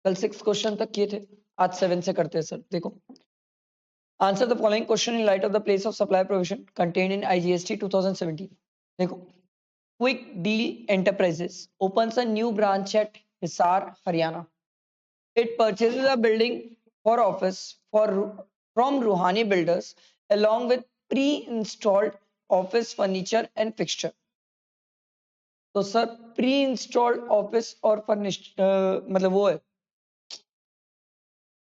कल 6 क्वेश्चन तक किए थे, आज 7 से करते हैं सर। देखो, answer the following question in light of the place of supply provision contained in IGST 2017। देखो, quick deal enterprises opens a new branch at Hisar, Haryana. It purchases a building for office from Ruhani Builders along with pre-installed office furniture and fixture. तो sir pre installed office और मतलब वो है,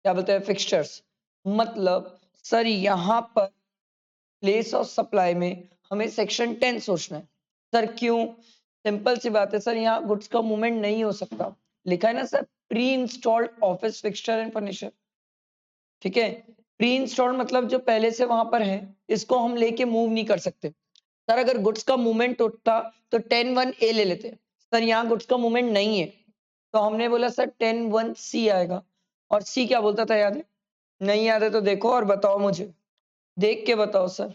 क्या बोलते हैं, fixtures. मतलब sir यहाँ पर प्लेस ऑफ सप्लाई में हमें सेक्शन 10 सोचना है। सर क्यों? सिंपल सी बात है सर, यहाँ गुड्स का मूवमेंट नहीं हो सकता। लिखा है ना sir, pre installed office fixture and furniture. ठीक है, प्री इंस्टॉल्ड मतलब जो पहले से वहां पर है, इसको हम लेके मूव नहीं कर सकते। सर अगर गुड्स का मूवमेंट होता तो 10(1)A ले लेते। सर यहाँ गुड्स का मूवमेंट नहीं है, तो हमने बोला सर 10(1)C आएगा। और सी क्या बोलता था, याद है? नहीं याद है तो देखो और बताओ मुझे, देख के बताओ सर,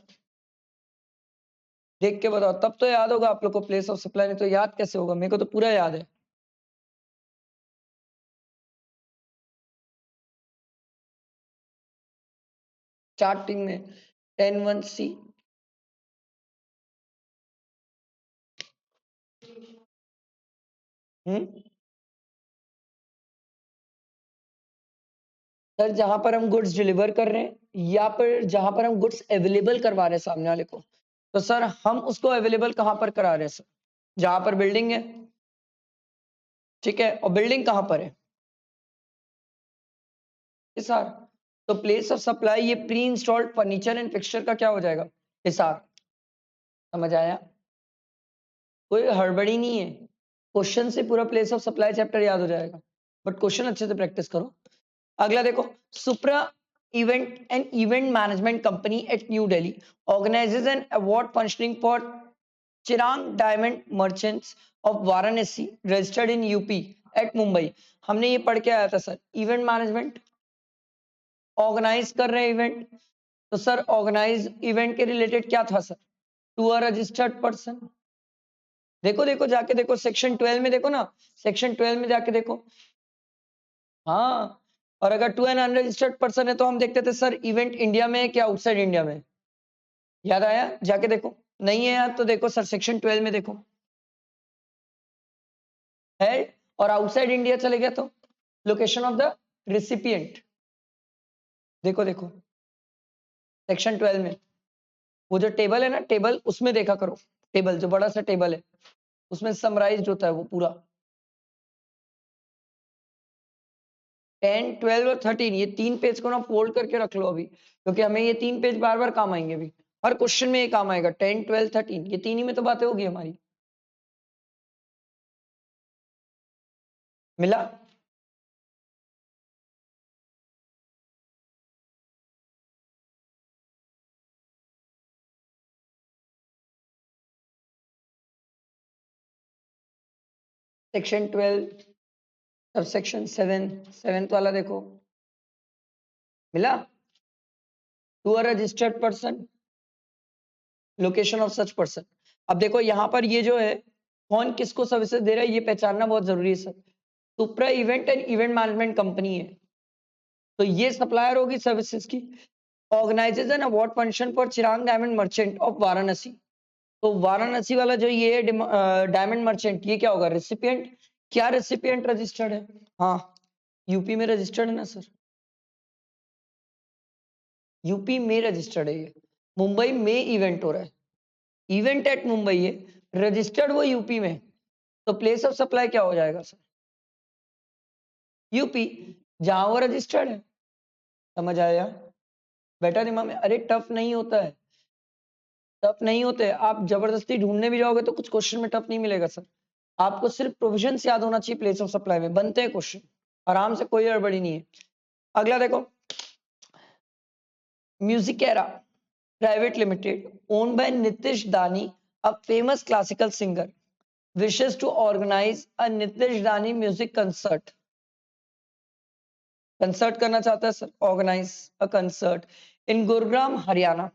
देख के बताओ, तब तो याद होगा आप लोग को प्लेस ऑफ सप्लाई। नहीं तो याद कैसे होगा? मेरे को तो पूरा याद है। स्टार्टिंग में 10(1)C। सर जहां पर हम गुड्स डिलीवर कर रहे हैं या फिर जहां पर हम गुड्स अवेलेबल करवा रहे हैं सामने वाले को, तो सर हम उसको अवेलेबल कहां पर करा रहे हैं सर? जहां पर बिल्डिंग है। ठीक है, और बिल्डिंग कहां पर है? हिसार। तो प्लेस ऑफ सप्लाई ये pre installed furniture and fixture का क्या हो जाएगा? हिसार। समझ आया? कोई हड़बड़ी नहीं है, क्वेश्चन से पूरा प्लेस ऑफ सप्लाई चैप्टर याद हो जाएगा, बट क्वेश्चन अच्छे से प्रैक्टिस करो। अगला देखो, Supra event and event management company at New Delhi organizes an award functioning for Chirang diamond merchants of Varanasi registered in UP at Mumbai. हमने ये पढ़ के आया था सर, इवेंट मैनेजमेंट ऑर्गेनाइज कर रहे हैं इवेंट, तो सर ऑर्गेनाइज इवेंट के रिलेटेड क्या था sir? To a registered person. देखो देखो जाके देखो, सेक्शन 12 में देखो ना, सेक्शन 12 में जाके देखो। हाँ, और अगर टू एन अनरजिस्टर्ड पर्सन है तो हम देखते थे सर इवेंट इंडिया में है क्या आउटसाइड इंडिया में? याद आया? जाके देखो। नहीं है याद तो देखो सर, सेक्शन 12 में देखो है, और आउटसाइड इंडिया चले गया तो लोकेशन ऑफ द रिसिपिएंट। देखो देखो सेक्शन 12 में वो जो टेबल है ना, टेबल उसमें देखा करो, टेबल जो बड़ा सा टेबल है उसमें समराइज्ड होता है वो पूरा। 10, 12 और 13 ये 3 पेज को ना फोल्ड करके रख लो अभी, क्योंकि हमें ये 3 पेज बार बार काम आएंगे अभी, हर क्वेश्चन में ये काम आएगा। 10, 12, 13 ये 3 ही में तो बातें होगी हमारी। मिला? सेक्शन 12 सब सेक्शन 7 7th वाला देखो, मिला? To a registered person, location of such person. अब देखो यहाँ पर ये जो है कौन किसको सर्विसेज दे रहा है ये पहचानना बहुत जरूरी है sir. Supra event and event management company है, तो ये सप्लायर होगी सर्विसेज की। Organises an award function for Chirang diamond merchant of Varanasi. तो वाराणसी वाला जो ये है डायमंड मर्चेंट, ये क्या होगा? रेसिपिएंट। क्या रेसिपिएंट रजिस्टर्ड है? हाँ, यूपी में रजिस्टर्ड है ना सर, यूपी में रजिस्टर्ड है ये। मुंबई में इवेंट हो रहा है, इवेंट एट मुंबई है, रजिस्टर्ड वो यूपी में, तो प्लेस ऑफ सप्लाई क्या हो जाएगा सर? यूपी, जहां वो रजिस्टर्ड है। समझ आया? बेटा दिमाग में, अरे टफ नहीं होता है, टफ नहीं होते हैं। आप जबरदस्ती ढूंढने भी जाओगे तो कुछ क्वेश्चन में टफ नहीं मिलेगा सर। आपको सिर्फ प्रोविजन याद होना चाहिए, प्लेस ऑफ सप्लाई में बनते हैं क्वेश्चन आराम से, कोई गड़बड़ी नहीं है। अगला देखो, Musicara private limited owned by Nitish Dani, a famous classical singer, wishes to organize a Nitish Dani music concert. Concert करना चाहता है sir, organize a concert in Gurugram Haryana.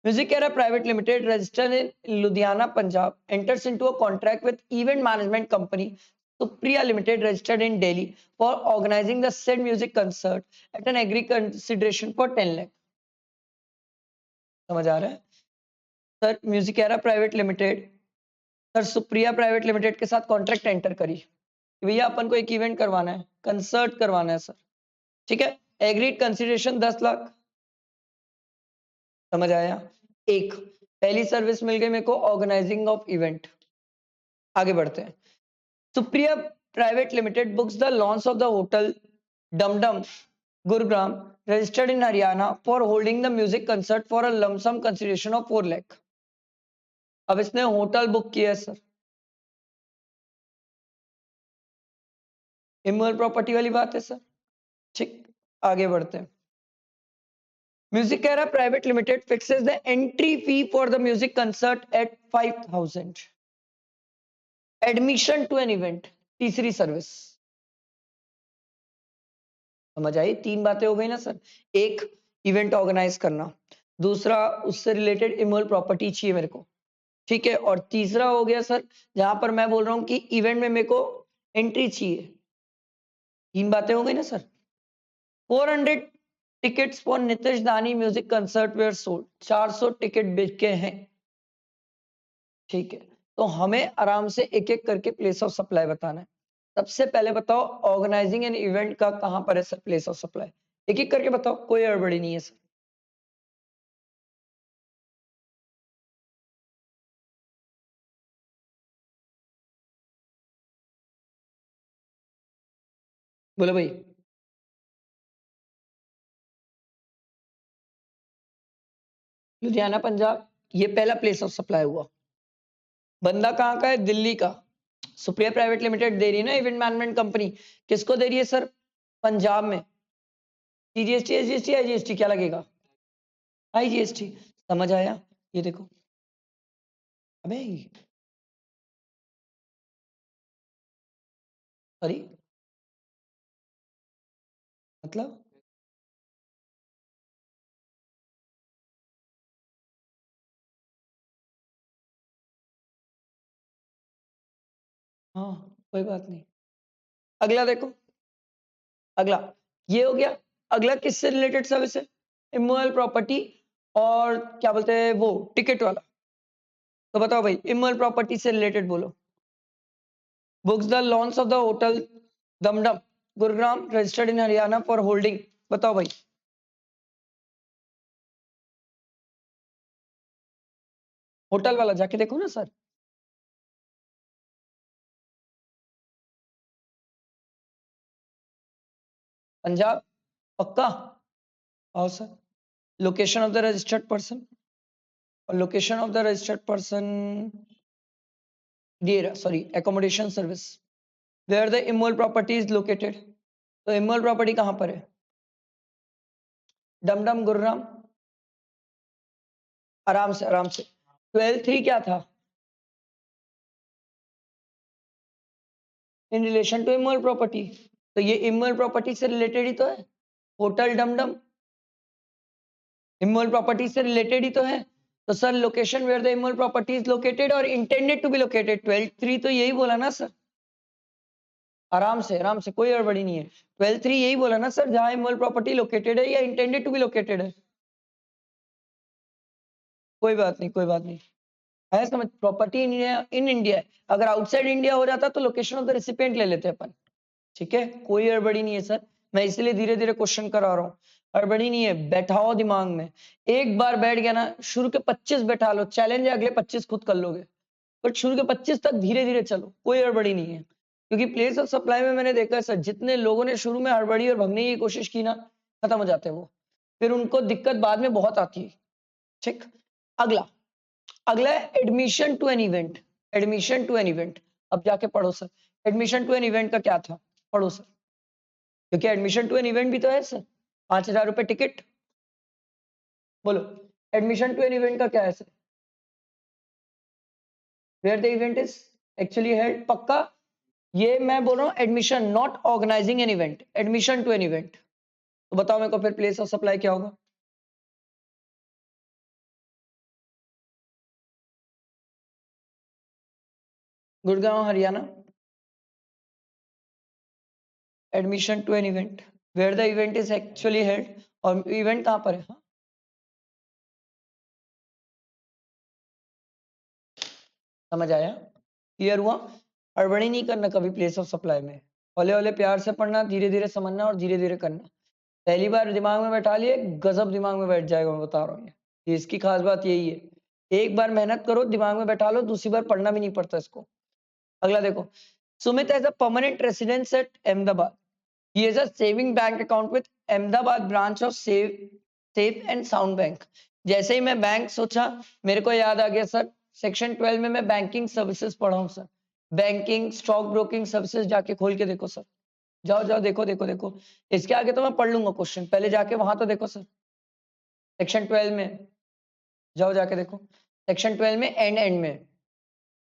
Musicara Private Limited, registered in Ludhiana, Punjab, enters into a contract with event management company Supriya Limited registered in Delhi for organizing the said music concert at an agreed consideration for 10 lakh. समझ आ रहा है sir? Music era private limited sir Supriya private limited के साथ contract enter करी भैया अपन को एक event करवाना है, कंसर्ट करवाना है सर, ठीक है, एग्रीड कंसिडरेशन 10 लाख। समझ आया? एक पहली सर्विस मिल गई मेरे को, ऑर्गेनाइजिंग ऑफ इवेंट। आगे बढ़ते हैं। Supriya private limited books the launch of the hotel Dumdum Gurugram registered in Haryana for holding the music concert for a lump sum consideration of 4 lakh। अब इसने होटल बुक किया है सर, इमोरल प्रॉपर्टी वाली बात है सर, ठीक। आगे बढ़ते हैं। Music era private limited fixes the entry fee for the music concert at 5000। Admission to an event, तीसरी सर्विस। समझ आई? तीन बातें हो गई ना सर, एक इवेंट ऑर्गेनाइज करना, दूसरा उससे रिलेटेड इमोरल प्रॉपर्टी चाहिए मेरे को, ठीक है, और तीसरा हो गया सर जहां पर मैं बोल रहा हूं कि इवेंट में मेरे को एंट्री चाहिए। तीन बातें हो गई ना sir. 400 tickets for Nitish Dani music concert were sold, 400 ticket बिके हैं, ठीक है। तो हमें आराम से एक एक करके प्लेस ऑफ सप्लाई बताना है। सबसे पहले बताओ ऑर्गेनाइजिंग एन इवेंट का कहां पर है सर प्लेस ऑफ सप्लाई, एक एक करके बताओ, कोई गड़बड़ी नहीं है सर। बोलो भाई। लुधियाना पंजाब, ये पहला प्लेस ऑफ सप्लाई हुआ। बंदा कहाँ का है? दिल्ली का। सुप्रिया प्राइवेट लिमिटेड दे रही है ना इवेंट मैनेजमेंट कंपनी, किसको दे रही है सर? पंजाब में। जीएसटी जीएसटी आईजीएसटी क्या लगेगा? आईजीएसटी। समझ आया? ये देखो, अबे सॉरी, मतलब हाँ, कोई बात नहीं। अगला देखो, अगला ये हो गया। अगला किससे रिलेटेड सर्विस है? इमोरल प्रॉपर्टी और क्या बोलते हैं वो टिकट वाला। तो बताओ भाई, इमोरल प्रॉपर्टी से रिलेटेड बोलो। Books the launch of the hotel Damdam Gurugram registered in Haryana for holding. बताओ भाई। होटल वाला जाके देखो ना सर। पंजाब पक्का? और sir location of the registered person, और location of the registered person दिए रहा, sorry accommodation service where the immoral property is located. तो इमोरल प्रॉपर्टी कहां पर है? डमडम गुरुग्राम। आराम से आराम से। 12(3) क्या था? In relation to immoral property. तो ये इमोरल प्रॉपर्टी से रिलेटेड ही तो है। होटल डमडम इमोरल प्रॉपर्टी से रिलेटेड ही तो है। तो sir location where the immoral property is located और इंटेंडेड टू बी लोकेटेड, 12(3) तो यही बोला ना सर। आराम से, कोई गड़बड़ी नहीं है। 12(3) यही बोला ना सर, जहां इमोरल प्रॉपर्टी लोकेटेड है या इंटेंडेड टू बी लोकेटेड है। कोई बात नहीं, कोई बात नहीं है, समझ। प्रॉपर्टी इन इंडिया है, अगर आउटसाइड इंडिया हो जाता तो लोकेशन ऑफ द रेसिपिएंट ले लेते अपन, ठीक है, कोई गड़बड़ी नहीं है सर। मैं इसलिए धीरे धीरे क्वेश्चन करा रहा हूँ, गड़बड़ी नहीं है, बैठाओ दिमाग में। एक बार बैठ गया ना, शुरू के 25 बैठा लो, चैलेंज है, अगले 25 खुद कर लोगे, बट शुरू के 25 तक धीरे धीरे चलो, कोई गड़बड़ी नहीं है। क्योंकि प्लेस ऑफ सप्लाई में मैंने देखा है सर, जितने लोगों ने शुरू में हड़बड़ी और भगने की कोशिश की ना, खत्म हो जाते हैं वो, फिर उनको दिक्कत बाद में बहुत आती है, ठीक। अगला, अगला है admission to an event. Admission to an event, अब जाके पढ़ो sir, admission to an event का क्या था, पढ़ो सर, क्योंकि एडमिशन टू एन इवेंट भी तो है सर। 5,000 रुपए टिकट। बोलो एडमिशन टू एन इवेंट का क्या है sir? Where the event is actually held, पक्का? ये मैं बोल रहा हूँ admission, not organising an event, admission to an event. तो बताओ मेरे को फिर प्लेस ऑफ सप्लाई क्या होगा? Gurgaon Haryana. Admission to an event where the event is actually held, और इवेंट कहाँ पर है? हाँ? समझ आया? क्लियर हुआ? हड़बड़ी नहीं करना कभी प्लेस ऑफ सप्लाई में, हौले हौले प्यार से पढ़ना, धीरे धीरे समझना और धीरे धीरे करना। पहली बार दिमाग में बैठा लिए, गजब दिमाग में बैठ जाएगा, मैं बता रहा हूँ। ये इसकी खास बात यही है, एक बार मेहनत करो, दिमाग में बैठा लो, दूसरी बार पढ़ना भी नहीं पड़ता इसको। अगला देखो, Sumit has a permanent residence at Ahmedabad, he has a saving bank account with Ahmedabad branch of Safe and Sound Bank। जैसे ही मैं बैंक सोचा, मेरे को याद आ गया सर, सेक्शन 12 में मैं बैंकिंग सर्विसेज पढ़ा हूँ sir, banking stock broking services, जाके खोल के देखो सर, जाओ जाओ देखो देखो देखो, इसके आगे तो मैं पढ़ लूंगा क्वेश्चन, पहले जाके वहां तो देखो सर, सेक्शन 12 में जाओ, जाके देखो सेक्शन 12 में एंड में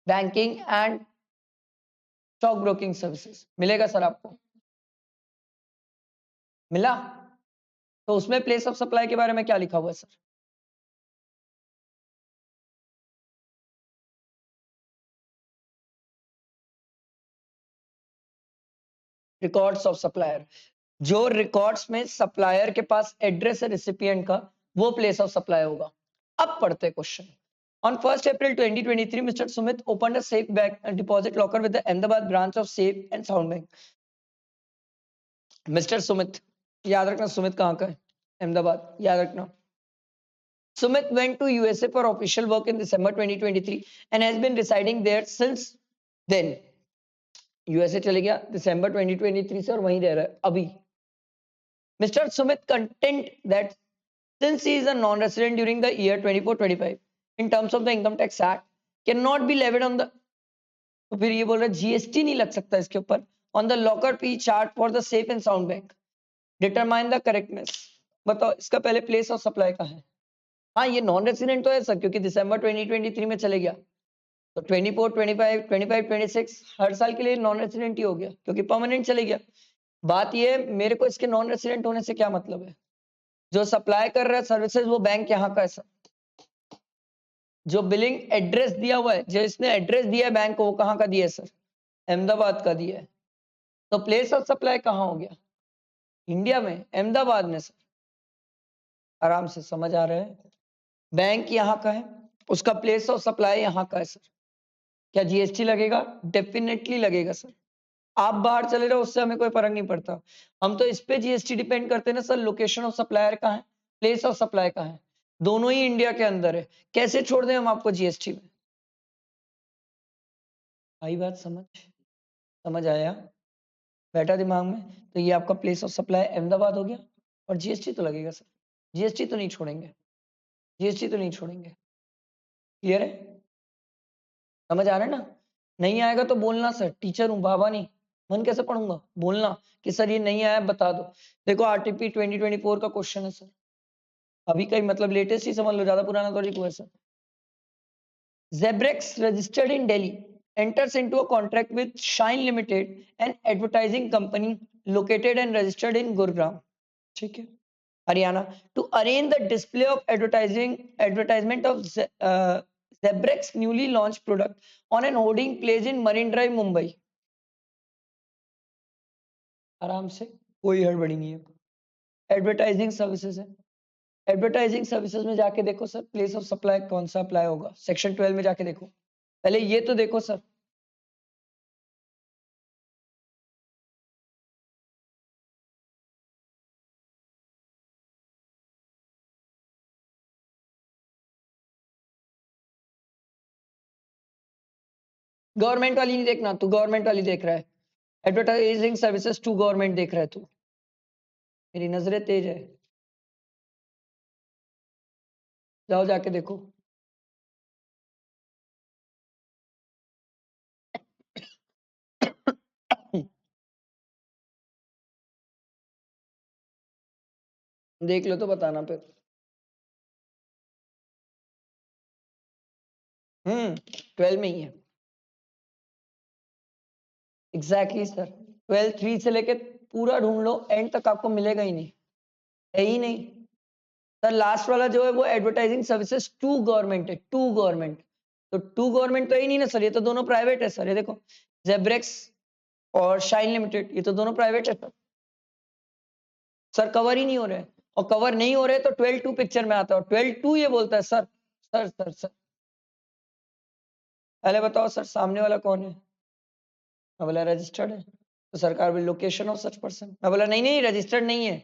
banking and stock broking services मिलेगा सर आपको, मिला? तो उसमें प्लेस ऑफ सप्लाई के बारे में क्या लिखा हुआ है सर? रिकॉर्ड्स ऑफ सप्लायर, जो रिकॉर्ड्स में सप्लायर के पास एड्रेस है रिसिपिएंट का, वो प्लेस ऑफ सप्लाई होगा। अब पढ़ते question. On 1st April 2023, Mr. Sumit opened a safe bank and deposit locker with the Ahmedabad branch of Safe and Sound Bank. Mr. Sumit, याद रखना सुमित कहाँ का है? अहमदाबाद, याद रखना। Sumit went to USA for official work in December 2023 and has been residing there since then. USA चले गया दिसंबर 2023 से और वहीं रह रहा है अभी। Mr. Sumit contend that since he is a non-resident during the year 24-25 in terms of the Income Tax Act cannot be levied on the, तो फिर ये बोल रहा है जीएसटी नहीं लग सकता इसके ऊपर, on the locker P chart for the Safe and Sound Bank, determine the correctness। बताओ इसका पहले प्लेस ऑफ सप्लाई का है? हाँ ये नॉन रेसिडेंट तो है सर, क्योंकि दिसंबर 2023 में चले गया, तो 24, 25, 25, 26 हर साल के लिए नॉन रेसिडेंट ही हो गया, क्योंकि परमानेंट चले गया। बात ये है, मेरे को इसके नॉन रेसिडेंट होने से क्या मतलब है? जो सप्लाई कर रहा है सर्विसेज वो बैंक यहाँ का है सर, जो बिलिंग एड्रेस दिया हुआ है, जिसने एड्रेस दिया है बैंक को, वो कहाँ का दिया है सर? अहमदाबाद का दिया है। तो प्लेस ऑफ सप्लाई कहाँ हो गया? इंडिया में, अहमदाबाद में सर। आराम से समझ आ रहा है? बैंक यहाँ का है, उसका प्लेस ऑफ सप्लाई यहाँ का है सर। क्या जीएसटी लगेगा? डेफिनेटली लगेगा सर। आप बाहर चले रहो उससे हमें कोई फर्क नहीं पड़ता, हम तो इस पे जीएसटी डिपेंड करते हैं ना सर, लोकेशन ऑफ सप्लायर कहाँ है, प्लेस ऑफ सप्लाई कहाँ है, दोनों ही इंडिया के अंदर है, कैसे छोड़ दें हम आपको जीएसटी में? आई बात समझ? समझ आया? बैठा दिमाग में? तो ये आपका प्लेस ऑफ सप्लाई अहमदाबाद हो गया, और जीएसटी तो लगेगा सर, जीएसटी तो नहीं छोड़ेंगे, जीएसटी तो नहीं छोड़ेंगे। क्लियर है? समझ आ रहा है ना? नहीं आएगा तो बोलना सर, टीचर हूँ बाबा नहीं, मन कैसे पढ़ूंगा, बोलना कि सर ये नहीं आया बता दो। देखो आरटीपी 2024 का क्वेश्चन है सर, अभी का ही मतलब लेटेस्ट ही समझ लो, ज्यादा पुराना तो नहीं हुआ sir. Zebrex registered in Delhi enters into a contract with Shine Limited, an advertising company located and registered in Gurugram, ठीक है, Haryana, to arrange the display of advertisement of Zebrex newly launched product on an hoarding placed in Marine Drive, Mumbai। आराम से, कोई हड़बड़ी नहीं है, advertising services है। Advertising services में जाके देखो सर, प्लेस ऑफ सप्लाई कौन सा अप्लाई होगा, सेक्शन 12 में जाके देखो, पहले ये तो देखो सर। गवर्नमेंट वाली नहीं देखना तू, गवर्नमेंट वाली देख रहा है, एडवर्टाइजिंग सर्विसेज टू गवर्नमेंट देख रहा है तू, मेरी नजरें तेज है, जाओ जाके देखो। देख लो तो बताना फिर। 12 में ही है एग्जैक्टली सर, 12 3 से लेके पूरा ढूंढ लो, एंड तक आपको मिलेगा ही नहीं, है ही नहीं सर। लास्ट वाला जो है वो एडवर्टाइजिंग सर्विसेज टू गवर्नमेंट है, टू गवर्नमेंट, तो टू गवर्नमेंट तो ही नहीं ना सर, ये तो दोनों प्राइवेट है सर। ये देखो जेब्रेक्स और शाइन लिमिटेड, ये तो दोनों प्राइवेट है सर, कवर ही नहीं हो रहे, और कवर नहीं हो रहे तो 12(2) पिक्चर में आता है, और 12(2) ये बोलता है सर सर सर सर पहले बताओ सर सामने वाला कौन है? मैं बोला रजिस्टर्ड है, तो सरकार भी लोकेशन ऑफ सच पर्सन। मैं बोला नहीं नहीं रजिस्टर्ड नहीं है,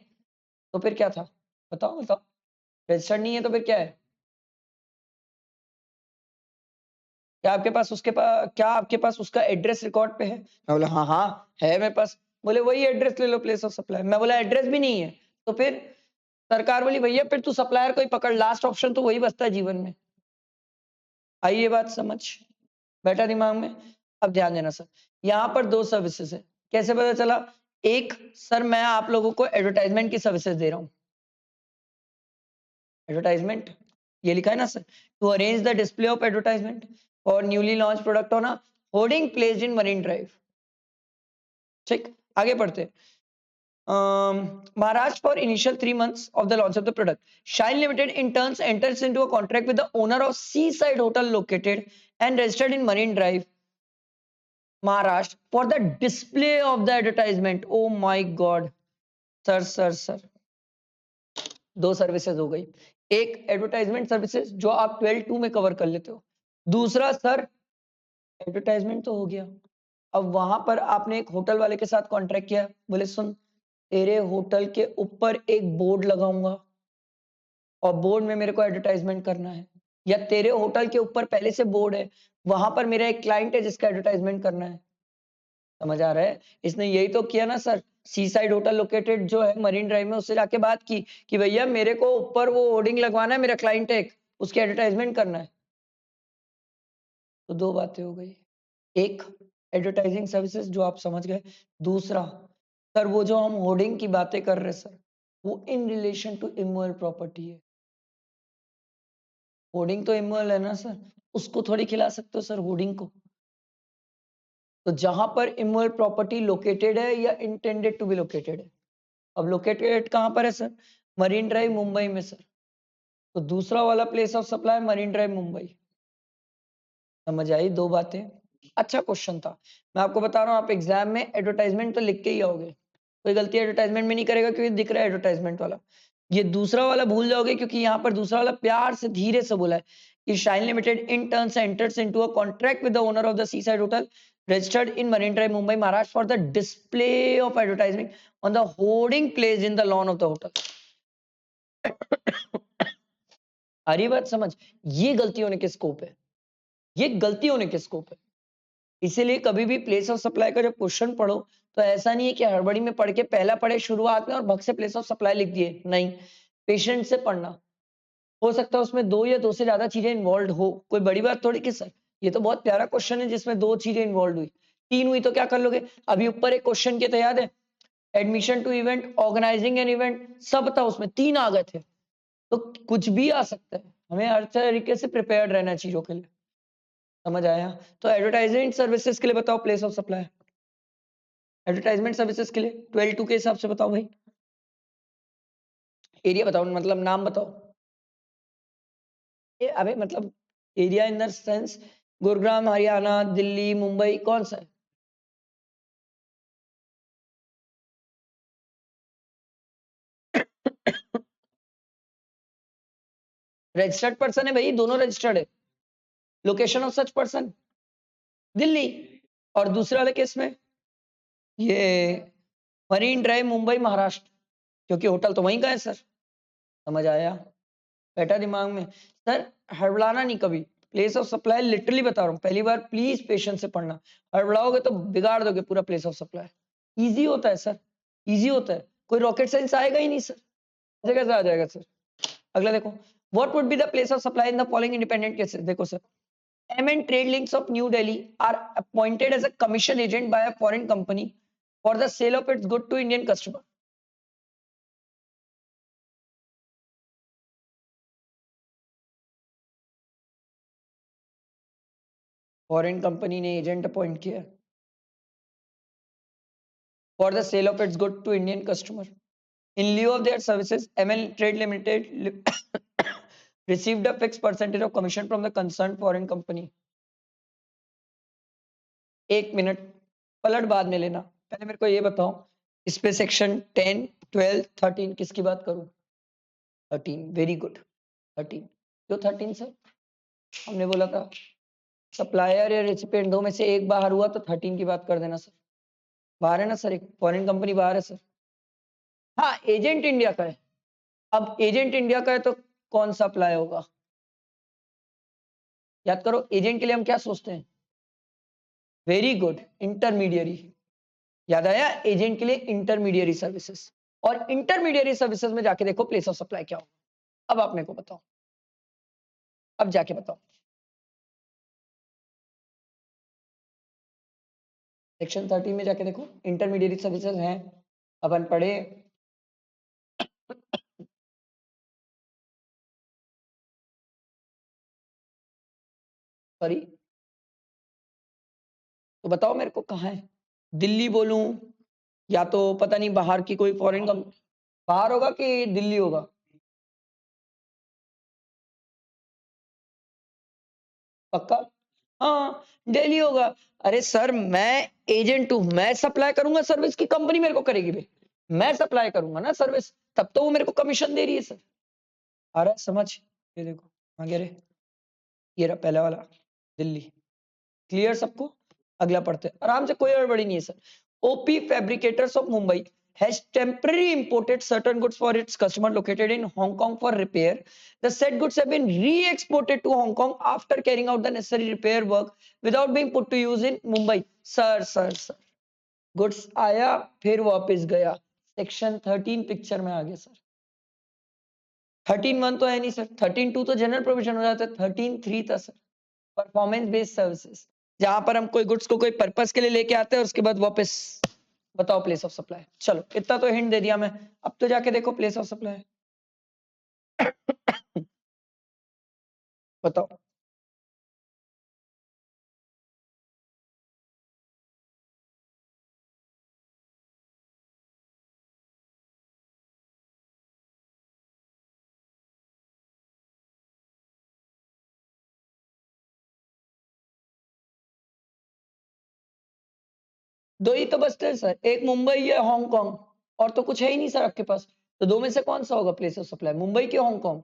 तो फिर क्या था? बताओ बताओ, रजिस्टर्ड नहीं है तो फिर क्या है? क्या आपके पास उसका एड्रेस रिकॉर्ड पे है? मैं बोला हाँ हाँ है मेरे पास। बोले वही एड्रेस ले लो प्लेस ऑफ सप्लाई। मैं बोला एड्रेस भी नहीं है, तो फिर सरकार बोली भैया फिर तू सप्लायर को ही पकड़, लास्ट ऑप्शन तो वही बचता है जीवन में। आई ये बात समझ, बैठा दिमाग में? अब ध्यान देना सर, यहाँ पर दो सर्विसेज है, कैसे पता चला? एक सर मैं आप लोगों को एडवर्टाइजमेंट की सर्विसेज दे रहा हूँ, एडवर्टाइजमेंट ये लिखा है ना sir, to arrange the display of advertisement और newly launch product on a hoarding placed in Marine Drive. ठीक, आगे पढ़ते हैं। Maharashtra for initial 3 months of the launch of the product. Shine Limited in turns enters into a contract with the owner of Seaside Hotel located and registered in Marine Drive, Maharashtra for the display of the advertisement. Oh my God. Sir दो services हो गई, एक advertisement services जो आप 12(2) में cover कर लेते हो, दूसरा सर एडवर्टाइजमेंट तो हो गया, अब वहां पर आपने एक होटल वाले के साथ कॉन्ट्रैक्ट किया, बोले सुन तेरे होटल के ऊपर एक बोर्ड लगाऊंगा और बोर्ड में मेरे को एडवर्टाइजमेंट करना है, या तेरे होटल के ऊपर पहले से बोर्ड है, वहां पर मेरा एक क्लाइंट है जिसका एडवर्टाइजमेंट करना है। समझ आ रहा है? इसने यही तो किया ना सर, सी साइड होटल लोकेटेड जो है मरीन ड्राइव में, उससे जाके बात की कि भैया मेरे को ऊपर वो होर्डिंग लगवाना है, मेरा क्लाइंट है एक, उसकी एडवर्टाइजमेंट करना है। तो दो बातें हो गई, एक एडवर्टाइजिंग सर्विसेज जो आप समझ गए, दूसरा सर वो जो हम होर्डिंग की बातें कर रहे हैं सर, वो in relation to immoral property है। होर्डिंग तो इमोरल है ना सर, उसको थोड़ी खिला सकते हो सर होर्डिंग को। तो जहां पर इमोरल प्रॉपर्टी लोकेटेड है या इंटेंडेड टू बी लोकेटेड है, अब लोकेटेड कहां पर है सर? मरीन ड्राइव मुंबई में सर, तो दूसरा वाला place of supply marine drive Mumbai. समझ आई दो बातें? अच्छा क्वेश्चन था, मैं आपको बता रहा हूँ, आप एग्जाम में एडवर्टाइजमेंट तो लिख के ही आओगे, कोई गलती एडवर्टाइजमेंट में नहीं करेगा क्योंकि दिख रहा है एडवर्टाइजमेंट वाला। ये दूसरा वाला भूल जाओगे क्योंकि यहाँ पर दूसरा वाला प्यार से धीरे से बोला है कि shine limited in turns enters into a contract with the owner of the sea side hotel registered in Marine Drive, Mumbai, Maharashtra for the display of advertising on the hoarding placed in the lawn of the hotel. आ रही बात समझ? ये गलती होने के scope है, ये गलती होने के स्कोप है। इसीलिए कभी भी प्लेस ऑफ सप्लाई का जब क्वेश्चन पढ़ो तो ऐसा नहीं है कि हड़बड़ी में पढ़ के पहला पढ़े शुरुआत में और भग से प्लेस ऑफ सप्लाई लिख दिए, नहीं, पेशेंट से पढ़ना। हो सकता है उसमें दो या दो से ज्यादा चीजें इन्वॉल्व हो, कोई बड़ी बात थोड़ी कि सर ये तो बहुत प्यारा क्वेश्चन है जिसमें दो चीजें इन्वॉल्व हुई, तीन हुई तो क्या कर लोगे? अभी ऊपर एक क्वेश्चन किया था याद है, admission to event, organising an event, सब था उसमें, तीन आ गए थे, तो कुछ भी आ सकता है, हमें हर तरीके से प्रिपेयर्ड रहना है चीजों के लिए। समझ आया? तो एडवर्टाइजमेंट सर्विसेज के लिए बताओ place of supply, advertisement services के लिए 12(2) के हिसाब से बताओ भाई, एरिया बताओ, मतलब नाम बताओ। अबे मतलब area in the sense Gurugram, Haryana, Delhi, Mumbai, कौन सा है? रजिस्टर्ड पर्सन है भाई, दोनों रजिस्टर्ड है। Location of such person Delhi, और दूसरे वाले केस में ये मरीन ड्राइव मुंबई महाराष्ट्र, क्योंकि होटल तो वहीं का है सर। समझ आया? बैठा दिमाग में? सर हड़बड़ाना नहीं कभी, प्लेस ऑफ सप्लाई लिटरली बता रहा हूँ, पहली बार प्लीज पेशेंस से पढ़ना, हड़बड़ाओगे तो बिगाड़ दोगे पूरा प्लेस ऑफ सप्लाई। इजी होता है सर, इजी होता है, कोई रॉकेट साइंस आएगा ही नहीं सर, ऐसे कैसे आ जाएगा सर? अगला देखो, what would be the place of supply in the following independent cases. देखो sir, M&N Trade Links of New Delhi are appointed as a commission agent by a foreign company for the sale of its good to Indian customer. Foreign company ने agent appoint किया for the sale of its good to Indian customer. In lieu of their services, ML Trade Limited received a fixed percentage of commission from the concerned foreign company. एक minute, पलट बाद में लेना, पहले मेरे को ये बताओ इस पे सेक्शन 10, 12, 13 किसकी बात करूं? 13, वेरी गुड। 13 जो 13 से हमने बोला था सप्लायर या रेसिपिएंट दो में से एक बाहर हुआ तो 13 की बात कर देना सर। बाहर है ना सर, एक फॉरेन कंपनी बाहर है सर। हाँ एजेंट इंडिया का है। अब एजेंट इंडिया का है तो कौन सा अप्लाई होगा? याद करो एजेंट के लिए हम क्या सोचते हैं? Very good, intermediary. याद आया? एजेंट के लिए इंटरमीडियरी सर्विसेज, और इंटरमीडियरी सर्विसेज में जाके देखो प्लेस ऑफ सप्लाई क्या होगा। अब आप मेरे को बताओ, अब जाके बताओ। सेक्शन 13 में जाके देखो इंटरमीडियरी सर्विसेज हैं, अपन पढ़े। सॉरी, तो बताओ मेरे को कहाँ है? दिल्ली बोलूं या तो पता नहीं बाहर की कोई फॉरेन कंपनी? बाहर होगा कि दिल्ली होगा? पक्का? हाँ दिल्ली होगा। अरे सर मैं एजेंट हूं, मैं सप्लाई करूंगा सर्विस की कंपनी मेरे को करेगी भाई। मैं सप्लाई करूंगा ना सर्विस, तब तो वो मेरे को कमीशन दे रही है सर। आ रहा है समझ? ये देखो आगे रे, ये रहा पहला वाला, दिल्ली। क्लियर सबको? अगला पढ़ते हैं, आराम से, कोई गड़बड़ी नहीं है sir. OP fabricators of Mumbai has temporarily imported certain goods for its customer located in Hong Kong for repair. The said goods have been re-exported to Hong Kong after carrying out the necessary repair work without being put to use in Mumbai. Sir, goods आया फिर वापस गया, section 13 picture में आ गया sir. 13(1) तो है नहीं sir, 13(2) तो जनरल प्रोविजन हो जाता है, 13(3) था सर परफॉर्मेंस बेस्ड सर्विसेज, जहां पर हम कोई गुड्स को कोई पर्पस के लिए लेके आते हैं उसके बाद वापस। बताओ प्लेस ऑफ सप्लाई। चलो इतना तो हिंट दे दिया मैं, अब तो जाके देखो प्लेस ऑफ सप्लाई। बताओ। दो ही तो बचते हैं सर, एक मुंबई या हांगकांग, और तो कुछ है ही नहीं सर आपके पास। तो दो में से कौन सा होगा प्लेस ऑफ सप्लाई, मुंबई की हांगकांग?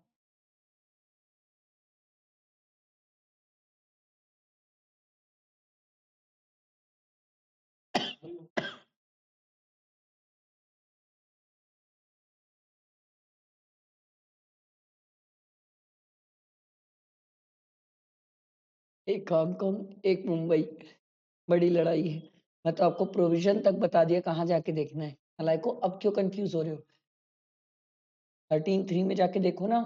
एक हांगकांग एक मुंबई, बड़ी लड़ाई है। मैं तो आपको प्रोविजन तक बता दिया कहाँ जाके देखना है, हालांकि को अब क्यों कंफ्यूज हो रहे हो? 13(3) में जाके देखो ना,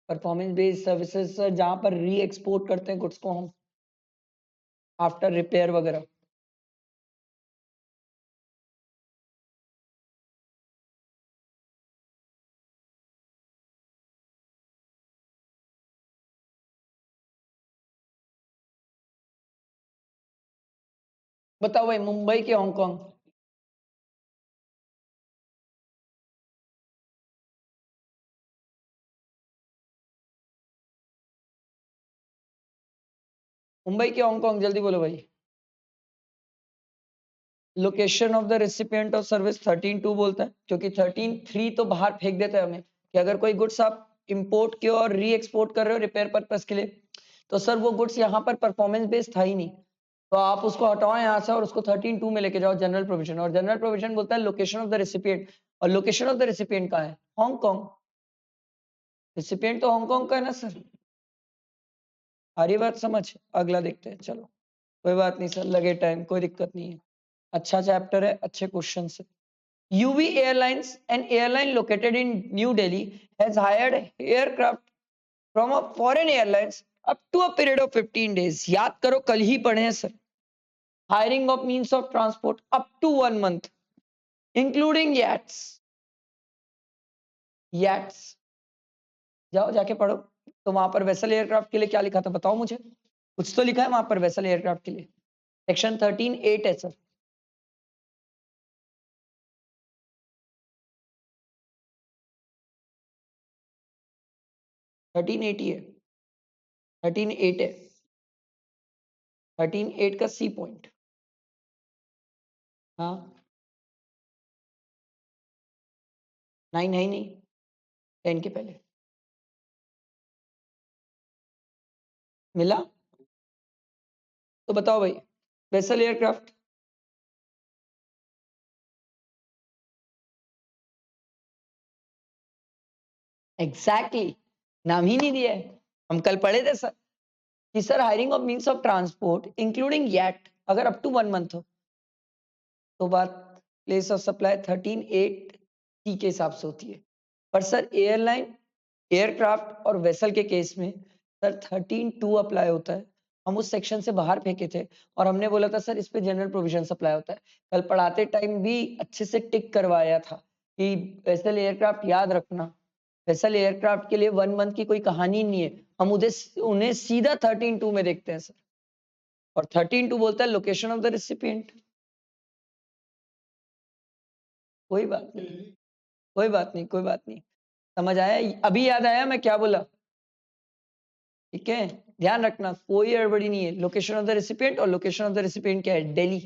परफॉर्मेंस बेस्ड सर्विसेज जहां पर री एक्सपोर्ट करते हैं गुड्स को हम आफ्टर रिपेयर वगैरह। बताओ भाई, मुंबई के हांगकांग? मुंबई के हांगकांग, जल्दी बोलो भाई। Location of the recipient of service 13(2) बोलता है, क्योंकि 13(3) तो बाहर फेंक देता है हमें कि अगर कोई गुड्स आप इंपोर्ट किए और री एक्सपोर्ट कर रहे हो रिपेयर पर्पस के लिए, तो सर वो गुड्स यहाँ पर परफॉर्मेंस बेस्ड था ही नहीं, तो आप उसको हटाओ यहाँ से और उसको 13(2) में लेके जाओ जनरल प्रोविजन, और जनरल प्रोविजन बोलता है लोकेशन ऑफ द रेसिपिएंट, और लोकेशन ऑफ द रेसिपिएंट कहाँ है? हांगकांग। रेसिपिएंट तो हांगकांग का है ना सर। आ रही बात समझ? अगला देखते हैं, चलो कोई बात नहीं सर, लगे टाइम, कोई दिक्कत नहीं है। अच्छा चैप्टर है, अच्छे क्वेश्चन है। UV Airlines, an airline located in New Delhi, has hired aircraft from a foreign airlines up to a period of 15 days. याद करो कल ही पढ़े हैं sir. Hiring of means of transport up to 1 month, including yachts. Yachts, जाओ जाके पढ़ो। तो वहां पर वेसल एयरक्राफ्ट के लिए क्या लिखा था बताओ मुझे? कुछ तो लिखा है वहां पर वेसल एयरक्राफ्ट के लिए। सेक्शन 13(8) है सर। 13(8) ही है, 13(8) है, 13(8) का C पॉइंट। हाँ 9 है ही नहीं 10 के पहले मिला। तो बताओ भाई वेसल एयरक्राफ्ट एग्जैक्टली नाम ही नहीं दिया है। हम कल पढ़े थे सर कि sir hiring of means of transport including yet अगर अप टू 1 मंथ हो तो बात प्लेस ऑफ सप्लाई 13(8) टी के हिसाब से होती है। पर सर एयरलाइन एयरक्राफ्ट और वेसल के केस में सर 13(2) अप्लाई होता है। हम उस सेक्शन से बाहर फेंके थे और हमने बोला था सर इस पे जनरल प्रोविजन अप्लाई होता है। कल पढ़ाते टाइम भी अच्छे से टिक करवाया था कि वेसल एयरक्राफ्ट याद रखना। वेसल एयरक्राफ्ट के लिए 1 मंथ की कोई कहानी नहीं है। हम उन्हें सीधा 13(2) में देखते हैं सर और 13(2) बोलता है लोकेशन ऑफ द रिसिपिएंट। कोई बात नहीं कोई बात नहीं कोई बात नहीं समझ आया। अभी याद आया मैं क्या बोला। ठीक है ध्यान रखना कोई गड़बड़ी नहीं है। लोकेशन ऑफ द रेसिपिएंट और लोकेशन ऑफ द रेसिपिएंट क्या है दिल्ली।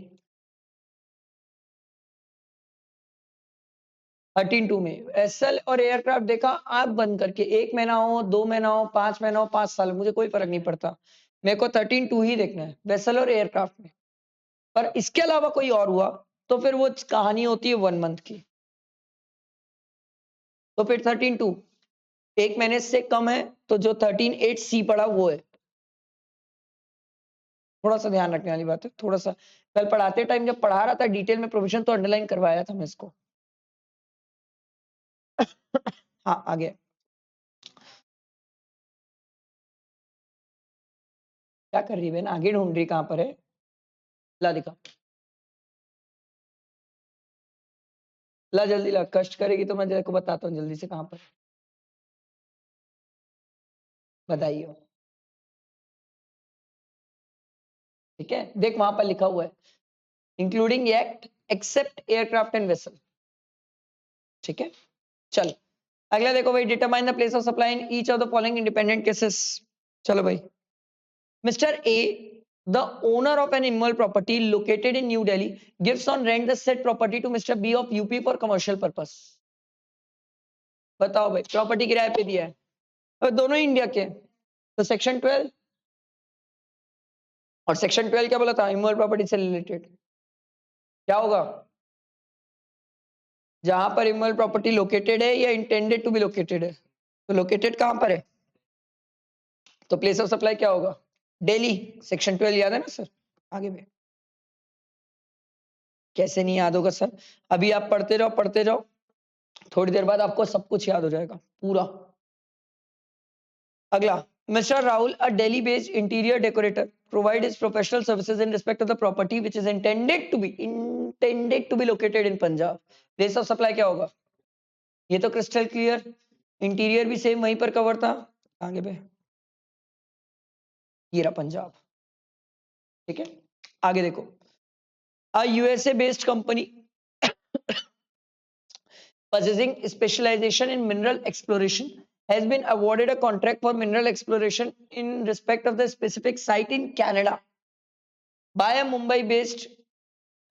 13(2) में एसएल और एयरक्राफ्ट देखा आप बंद करके 1 महीना हो 2 महीना हो 5 महीना हो 5 साल मुझे कोई फर्क नहीं पड़ता। मेरे को 13(2) ही देखना है वेसल और एयरक्राफ्ट में। पर इसके अलावा कोई और हुआ तो फिर वो कहानी होती है 1 मंथ की। तो फिर 13(2) 1 महीने से कम है तो जो 13(8) सी पड़ा वो है। थोड़ा सा ध्यान रखने वाली बात है। थोड़ा सा कल पढ़ाते टाइम जब पढ़ा रहा था डिटेल में प्रोविजन तो अंडरलाइन करवाया था मैं इसको। हाँ आगे क्या कर रही है बहन आगे ढूंढ रही कहाँ पर है। ला दिखा ला जल्दी ला कष्ट करेगी तो मैं तेरे को बताता हूँ जल्दी से कहाँ पर बताइए। ठीक है देख वहां पर लिखा हुआ है including act except aircraft and vessel. ठीक है चल अगला देखो भाई determine the place of supply in each of the following independent cases. चलो भाई Mr. A, the owner of an immovable property located in New Delhi, gives on rent the said property to Mr. B of UP for commercial purpose. बताओ भाई property किराए पे दिया है और दोनों ही इंडिया के हैं। तो सेक्शन 12 और सेक्शन 12 क्या बोला था इमूवेबल प्रॉपर्टी से रिलेटेड क्या होगा जहां पर इमूवेबल प्रॉपर्टी लोकेटेड है या इंटेंडेड टू बी लोकेटेड है। तो लोकेटेड कहां पर है तो प्लेस ऑफ सप्लाई क्या होगा दिल्ली। सेक्शन 12 याद है ना सर आगे में कैसे नहीं याद होगा सर। अभी आप पढ़ते जाओ थोड़ी देर बाद आपको सब कुछ याद हो जाएगा पूरा। अगला Mr. Rahul, a Delhi-based interior decorator, provide his professional services in respect of the property which is intended to be located in Punjab. Place of supply क्या होगा ये तो क्रिस्टल क्लियर। इंटीरियर भी सेम वहीं पर कवर था आगे पे ये रहा पंजाब। ठीक है आगे देखो a USA based company possessing specialization in mineral exploration has been awarded a contract for mineral exploration in respect of the specific site in Canada by a Mumbai based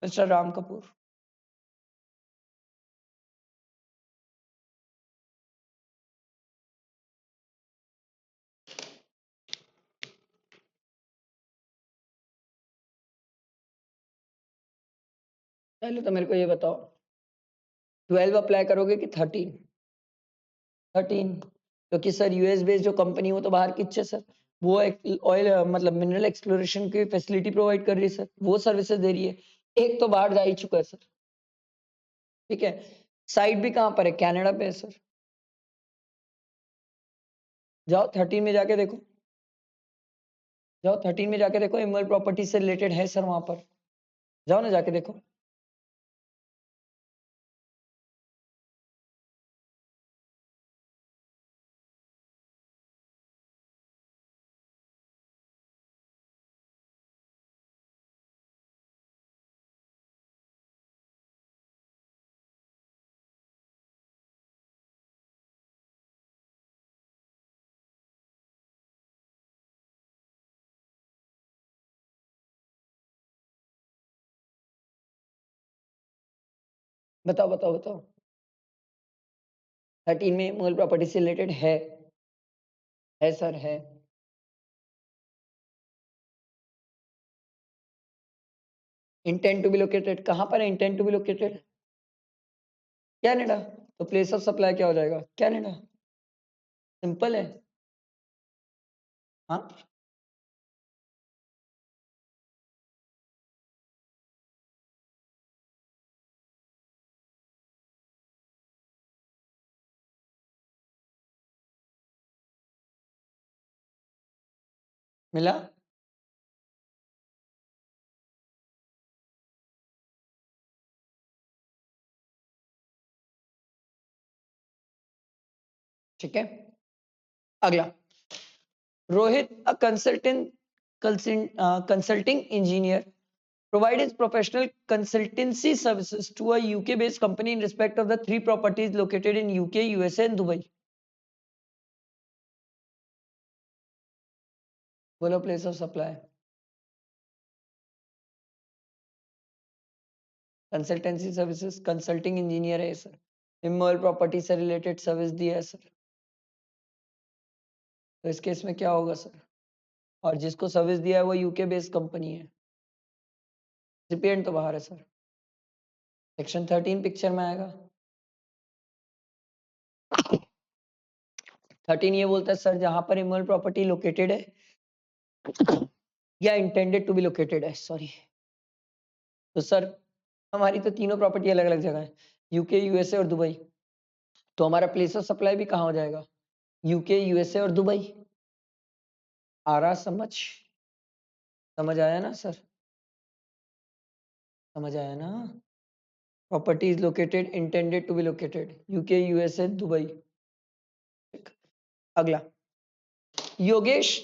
Mr. Ram Kapoor. पहले तो मेरे को ये बताओ 12 apply करोगे कि 13 क्योंकि sir US based जो कंपनी वो तो बाहर की है सर वो ऑयल मतलब मिनरल एक्सप्लोरेशन की फैसिलिटी प्रोवाइड कर रही है सर वो सर्विसेज दे रही है। एक तो बाहर जा ही चुका है सर। ठीक है साइट भी कहाँ पर है कनाडा पे है सर। जाओ 13 में जाके देखो जाओ 13 में जाके देखो इमोल प्रॉपर्टी से रिलेटेड है सर वहां पर जाओ ना जाके देखो। बताओ बताओ बताओ। 13 में इमोल प्रॉपर्टी से रिलेटेड है सर है। इंटेंट टू बी लोकेटेड कहां पर है? Intent to be located Canada. तो प्लेस ऑफ सप्लाई क्या हो जाएगा? कनाडा। सिंपल है। हाँ मिला। ठीक है अगला। Rohit a consulting engineer provide his professional consultancy services to a UK based company in respect of the 3 properties located in UK, USA and Dubai. बोलो place of supply. Consultancy services consulting engineer है sir. इमोल property से related service दिया है sir. तो इस case में क्या होगा सर? और जिसको सर्विस दिया है वो यूके बेस्ड कंपनी है। रिसिपिएंट तो बाहर है सर। सेक्शन 13 पिक्चर में आएगा। 13 ये बोलता है सर जहां पर इमोल प्रॉपर्टी लोकेटेड है या इंटेंडेड टू बी लोकेटेड है, सॉरी, तो सर हमारी तो तीनों प्रॉपर्टी अलग अलग जगह है, यूके, यूएसए और दुबई। तो हमारा प्लेस ऑफ सप्लाई भी कहाँ हो जाएगा? यूके, यूएसए और दुबई। आ रहा समझ आया ना सर? समझ आया ना? Property is located intended to be located UK, USA, Dubai. अगला। Yogesh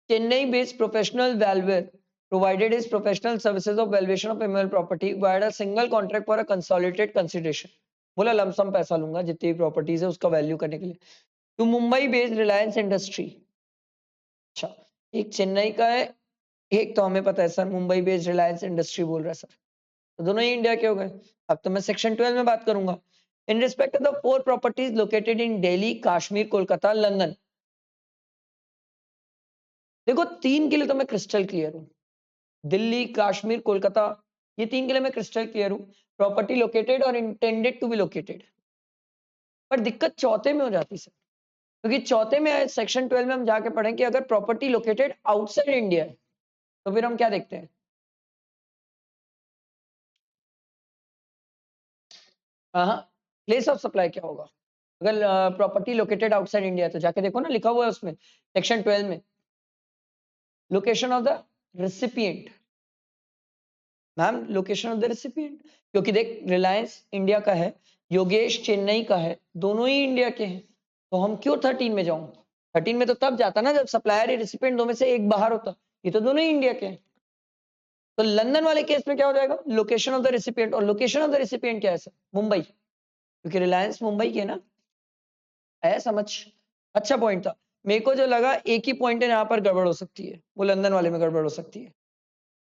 Chennai based professional valuer provided his professional services of valuation of ML property via a single contract for a consolidated consideration. बोला lump sum पैसा लूंगा जितनी properties है उसका value करने के लिए। To Mumbai based Reliance industry. अच्छा, एक चेन्नई का है, एक तो हमें पता है sir Mumbai based Reliance industry बोल रहा है सर, तो दोनों ही इंडिया के हो गए। अब तो मैं सेक्शन 12 में बात करूंगा। इन respect of the 4 properties located in Delhi, Kashmir, Kolkata, London. देखो 3 के लिए तो मैं क्रिस्टल क्लियर हूं, दिल्ली, कश्मीर, कोलकाता, ये 3 के लिए मैं क्रिस्टल क्लियर हूं, प्रॉपर्टी लोकेटेड और इंटेंडेड टू बी लोकेटेड। पर दिक्कत चौथे में हो जाती है, क्योंकि चौथे में सेक्शन 12 में हम जाके पढ़ें कि अगर प्रॉपर्टी लोकेटेड आउटसाइड इंडिया है तो फिर हम क्या देखते हैं? हाँ, प्लेस ऑफ सप्लाई क्या होगा? अगर प्रॉपर्टी लोकेटेड आउटसाइड इंडिया है तो जाके देखो ना, लिखा हुआ है उसमें सेक्शन 12 में, location of the recipient. Ma'am location of the recipient, क्योंकि देख रिलायंस इंडिया का है, योगेश चेन्नई का है, दोनों ही इंडिया के हैं, तो हम क्यों 13 में जाऊं? 13 में तो तब जाता ना जब सप्लायर या रेसिपिएंट दो में से एक बाहर होता, ये तो दोनों ही इंडिया के हैं। तो लंदन वाले केस में क्या हो जाएगा? लोकेशन ऑफ द रेसिपिएंट, और लोकेशन ऑफ द रेसिपिएंट क्या है सर? मुंबई, क्योंकि रिलायंस मुंबई के है ना। है समझ? अच्छा पॉइंट था। मेरे को जो लगा एक ही पॉइंट है यहाँ पर गड़बड़ हो सकती है, वो लंदन वाले में गड़बड़ हो सकती है।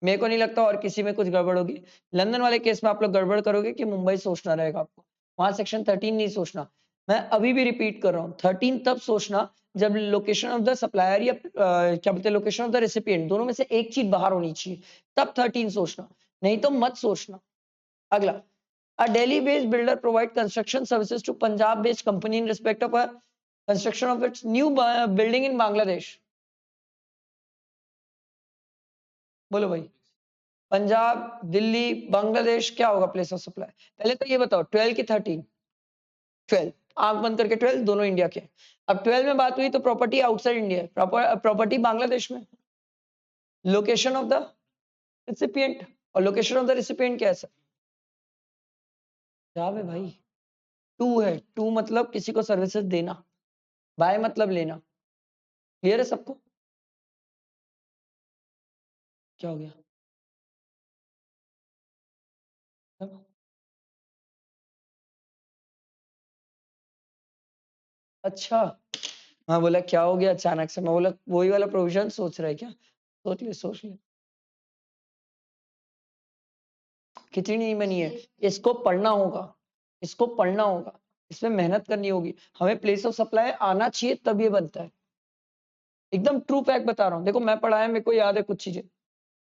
मेरे को नहीं लगता और किसी में कुछ गड़बड़ होगी। लंदन वाले केस में आप लोग गड़बड़ करोगे कि मुंबई सोचना रहेगा आपको, वहां सेक्शन 13 नहीं सोचना। मैं अभी भी रिपीट कर रहा हूँ, 13 तब सोचना जब लोकेशन ऑफ द सप्लायर या क्या बोलते हैं लोकेशन ऑफ द रेसिपिएंट दोनों में से एक चीज बाहर होनी चाहिए, तब 13 सोचना, नहीं तो मत सोचना। अगला। A Delhi-based builder provide construction services to Punjab-based company in respect of a construction of its new building in Bangladesh. बोलो भाई। पंजाब, दिल्ली, बांग्लादेश, क्या होगा प्लेस ऑफ सप्लाई? पहले तो ये बताओ 12 की 13? 12, आंख बंद करके 12, दोनों इंडिया के। अब 12 में बात हुई तो property outside India, property Bangladesh में। लोकेशन ऑफ द रेसिपिएंट, और लोकेशन ऑफ द रेसिपिएंट क्या है सर? क्या है भाई? टू है, टू मतलब किसी को सर्विसेज देना, बाय मतलब लेना। क्लियर है सबको? क्या हो गया? अच्छा, हाँ बोला क्या हो गया अचानक से? मैं बोला वही वाला प्रोविजन सोच रहा है क्या? सोच ले। खिचड़ी नहीं बनी है, इसको पढ़ना होगा। इसको पढ़ना होगा, इसमें मेहनत करनी होगी, हमें प्लेस ऑफ सप्लाई आना चाहिए तब ये बनता है। एकदम ट्रू फैक्ट बता रहा हूँ, देखो मैं पढ़ा है, मेरे को याद है कुछ चीजें,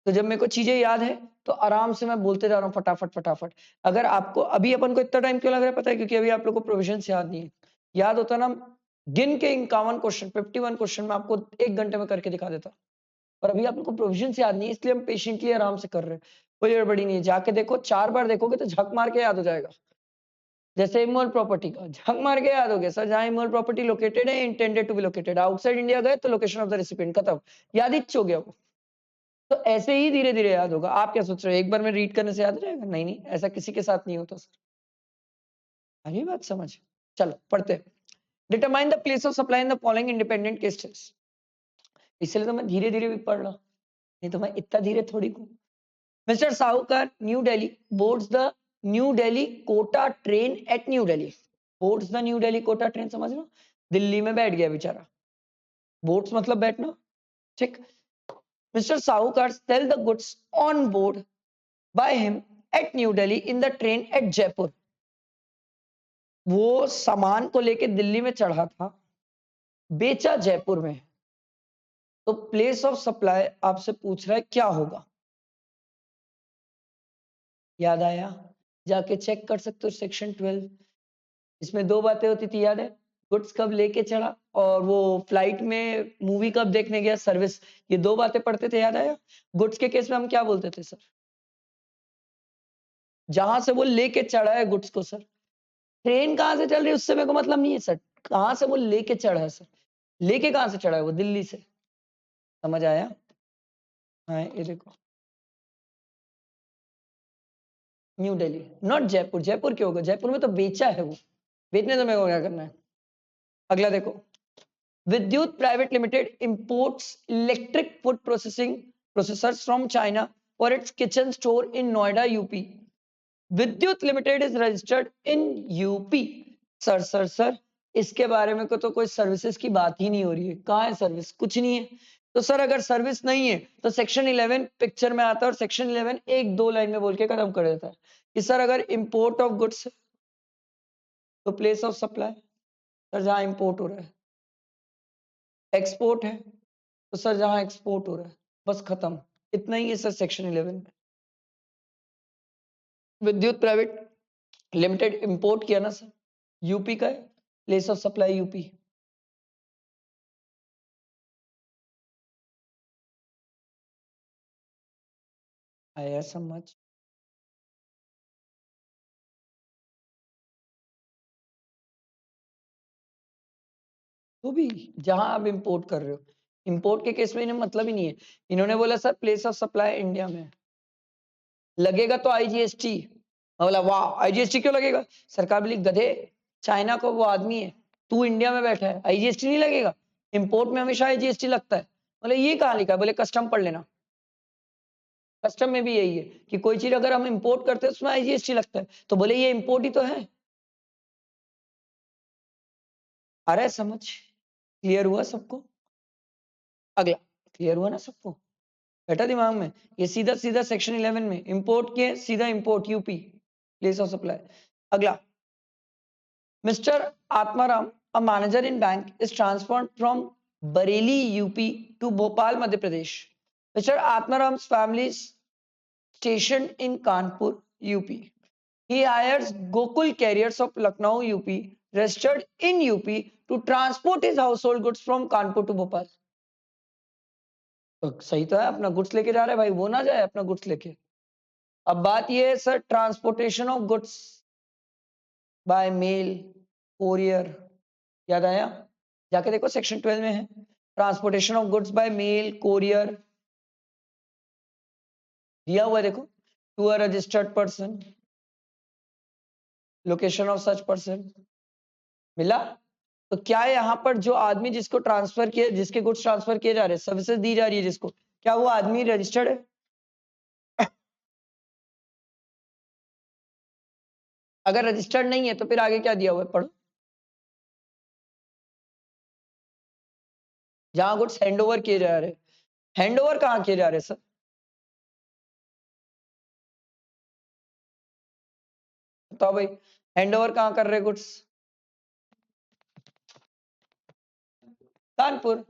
तो जब मेरे को चीजें याद है तो आराम से मैं बोलते जा रहा हूँ फटाफट फटाफट। अगर आपको अभी अपन को इतना टाइम क्यों लग रहा है पता है, क्योंकि अभी आप लोग को प्रोविजंस याद नहीं है। याद होता ना, गिन के 51 क्वेश्चन 51 क्वेश्चन में आपको 1 घंटे में करके दिखा देता, पर अभी आप लोग को प्रोविजंस याद नहीं है, इसलिए हम पेशेंटली आराम से कर रहे हैं, कोई गड़बड़ी नहीं है। जाके देखो, 4 बार देखोगे तो झक मार के याद हो जाएगा। जैसे इमोल प्रॉपर्टी का झक मार के याद हो गया, सर जहां इमोल प्रॉपर्टी लोकेटेड है, intended to be located, outside India गए तो लोकेशन ऑफ द रेसिपिएंट, खत्म, याद ही हो गया वो। तो ऐसे ही धीरे धीरे याद होगा। आप क्या सोच रहे हो, एक बार में रीड करने से याद हो जाएगा? नहीं नहीं, ऐसा किसी के साथ नहीं होता सर। अरे बात समझ, चलो पढ़ते। Determine the place of supply in the following independent cases. इसलिए तो मैं धीरे धीरे भी पढ़ रहा, नहीं तो मैं इतना धीरे थोड़ी हूँ। Mister Sahukar New Delhi boards the New Delhi Kota train at New Delhi. Boards the New Delhi Kota train, समझ लो दिल्ली में बैठ गया बेचारा, बोर्ड्स मतलब बैठना, ठीक। Mister Sahukar sell the goods on board by him at New Delhi in the train at Jaipur। वो सामान को लेके दिल्ली में चढ़ा था, बेचा जयपुर में। तो प्लेस ऑफ सप्लाई आपसे पूछ रहा है क्या होगा, याद आया? जाके चेक कर सकते हो सेक्शन 12, इसमें 2 बातें होती थी, याद है? गुड्स कब लेके चढ़ा और वो फ्लाइट में मूवी कब देखने गया, सर्विस, ये 2 बातें पढ़ते थे, याद आया? गुड्स के केस में हम क्या बोलते थे सर? जहां से वो लेके चढ़ा है गुड्स को सर, ट्रेन कहां से चल रही है उससे मेरे को मतलब नहीं है सर, कहां से वो लेके चढ़ा है सर, लेके कहां से चढ़ा है वो? दिल्ली से, समझ आया? हाँ ये देखो, न्यू दिल्ली नॉट जयपुर। जयपुर क्यों होगा, जयपुर में तो बेचा है वो, बेचने तो मेरे को क्या करना है। अगला देखो, Vidyut private limited imports electric food processing processors from China for its kitchen store in Noida UP. Vidyut limited is registered in UP. Sir sir sir, इसके बारे में को तो कोई सर्विसेज की बात ही नहीं हो रही है, कहाँ है सर्विस? कुछ नहीं है। तो सर अगर सर्विस नहीं है तो सेक्शन 11 पिक्चर में आता है, और सेक्शन 11 एक दो लाइन में बोल के खत्म कर देता है कि सर अगर इंपोर्ट ऑफ गुड्स तो प्लेस ऑफ सप्लाई, सर जहां इंपोर्ट हो रहा है। एक्सपोर्ट है तो सर जहां एक्सपोर्ट हो रहा है, बस खत्म, इतना ही है सर सेक्शन 11 में। विद्युत प्राइवेट लिमिटेड इंपोर्ट किया ना सर, यूपी का है, प्लेस ऑफ सप्लाई यूपी। आया समझ? तो भी जहां आप इंपोर्ट कर रहे हो, इंपोर्ट के केस में इन्हें मतलब ही नहीं है। इन्होंने बोला sir place of supply India में लगेगा तो आईजीएसटी। बोला वाह आईजीएसटी क्यों लगेगा? सरकार बोली गधे, चाइना को वो आदमी है, तू इंडिया में बैठा है, आईजीएसटी नहीं लगेगा? इंपोर्ट में हमेशा आईजीएसटी लगता है। बोले ये कहाँ लिखा है? बोले कस्टम पढ़ लेना, कस्टम में भी यही है कि कोई चीज अगर हम इंपोर्ट करते हैं उसमें आईजीएसटी लगता है। तो बोले ये इंपोर्ट ही तो है। आ रहा है समझ? क्लियर हुआ सबको? अगला क्लियर हुआ ना सबको? बैठा दिमाग में? ये सीधा सीधा सेक्शन 11 में इंपोर्ट किए, सीधा import UP, place of supply. अगला, mister Atmaram a manager in bank is transferred from Bareilly UP to Bhopal Madhya Pradesh. Mr. Atmaram's family is stationed in Kanpur UP. He hires Gokul Carriers of Lucknow UP registered in UP to transport his household goods from Kanpur to Bhopal. तो सही तो है, अपना goods लेके जा रहा है भाई, वो ना जाए अपना गुड्स लेके। अब बात ये है sir, transportation of goods by mail courier, याद आया? जाके देखो सेक्शन 12 में है, transportation of goods by mail courier दिया हुआ है, देखो, to a registered person, location of such person, मिला? तो क्या यहाँ पर जो आदमी जिसको ट्रांसफर किए, जिसके गुड्स ट्रांसफर किए जा रहे हैं, सर्विसेज दी जा रही है जिसको, क्या वो आदमी रजिस्टर्ड है? अगर रजिस्टर्ड नहीं है तो फिर आगे क्या दिया हुआ है, पढ़ो। जहां गुड्स हैंड ओवर किए जा रहे हैं, हैंड ओवर कहाँ किए जा रहे हैं सर? बताओ भाई, हैंड ओवर कहाँ कर रहे गुड्स? कानपुर।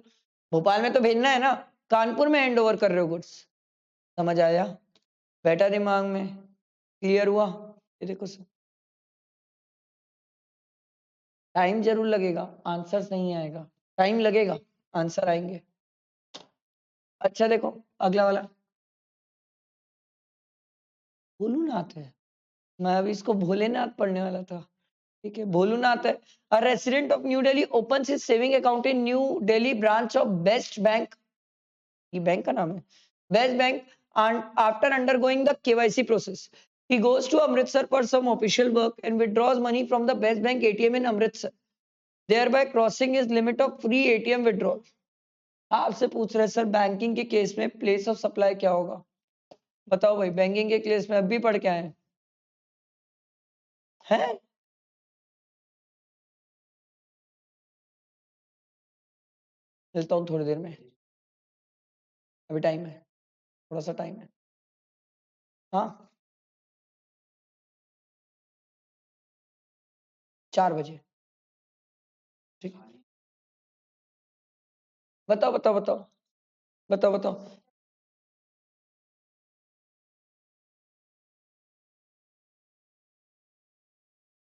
भोपाल में तो भेजना है ना, कानपुर में हैंड ओवर कर रहे हो गुड्स। समझ आया? बैठा दिमाग में? क्लियर हुआ? ये देखो सर, टाइम जरूर लगेगा, आंसर नहीं आएगा, टाइम लगेगा, आंसर आएंगे। अच्छा देखो अगला वाला, भोलूनाथ है, मैं अभी इसको भोलेनाथ पढ़ने वाला था। ठीक है, भोलूनाथ है। A resident of new Delhi opens his saving account in New Delhi branch of best bank, ये बैंक का नाम है, best bank, and after undergoing the KYC process he goes to Amritsar for some official work and withdraws money from the Best Bank ATM in Amritsar, thereby crossing his limit of free ATM withdrawal। आपसे पूछ रहे sir banking के case में place of supply क्या होगा? बताओ भाई, banking के केस में अभी पढ़ के आए हैं? मिलता हूँ थोड़ी देर में, अभी टाइम है, थोड़ा सा टाइम है। हाँ 4 बजे। ठीक, बताओ बताओ बताओ बताओ बताओ।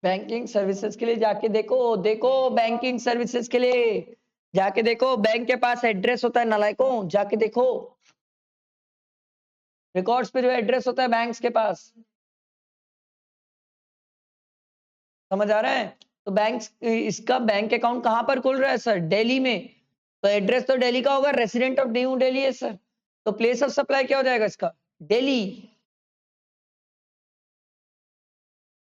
बैंकिंग सर्विसेज के लिए जाके देखो, देखो बैंकिंग सर्विसेज के लिए जाके देखो, बैंक के पास एड्रेस होता है नालायकों, जाके देखो रिकॉर्ड्स पे जो एड्रेस होता है बैंक्स के पास। समझ आ रहा है? तो बैंक, इसका बैंक अकाउंट कहां पर खुल रहा है सर? दिल्ली में, तो एड्रेस तो दिल्ली का होगा, रेसिडेंट ऑफ न्यू दिल्ली है सर, तो प्लेस ऑफ सप्लाई क्या हो जाएगा इसका? दिल्ली।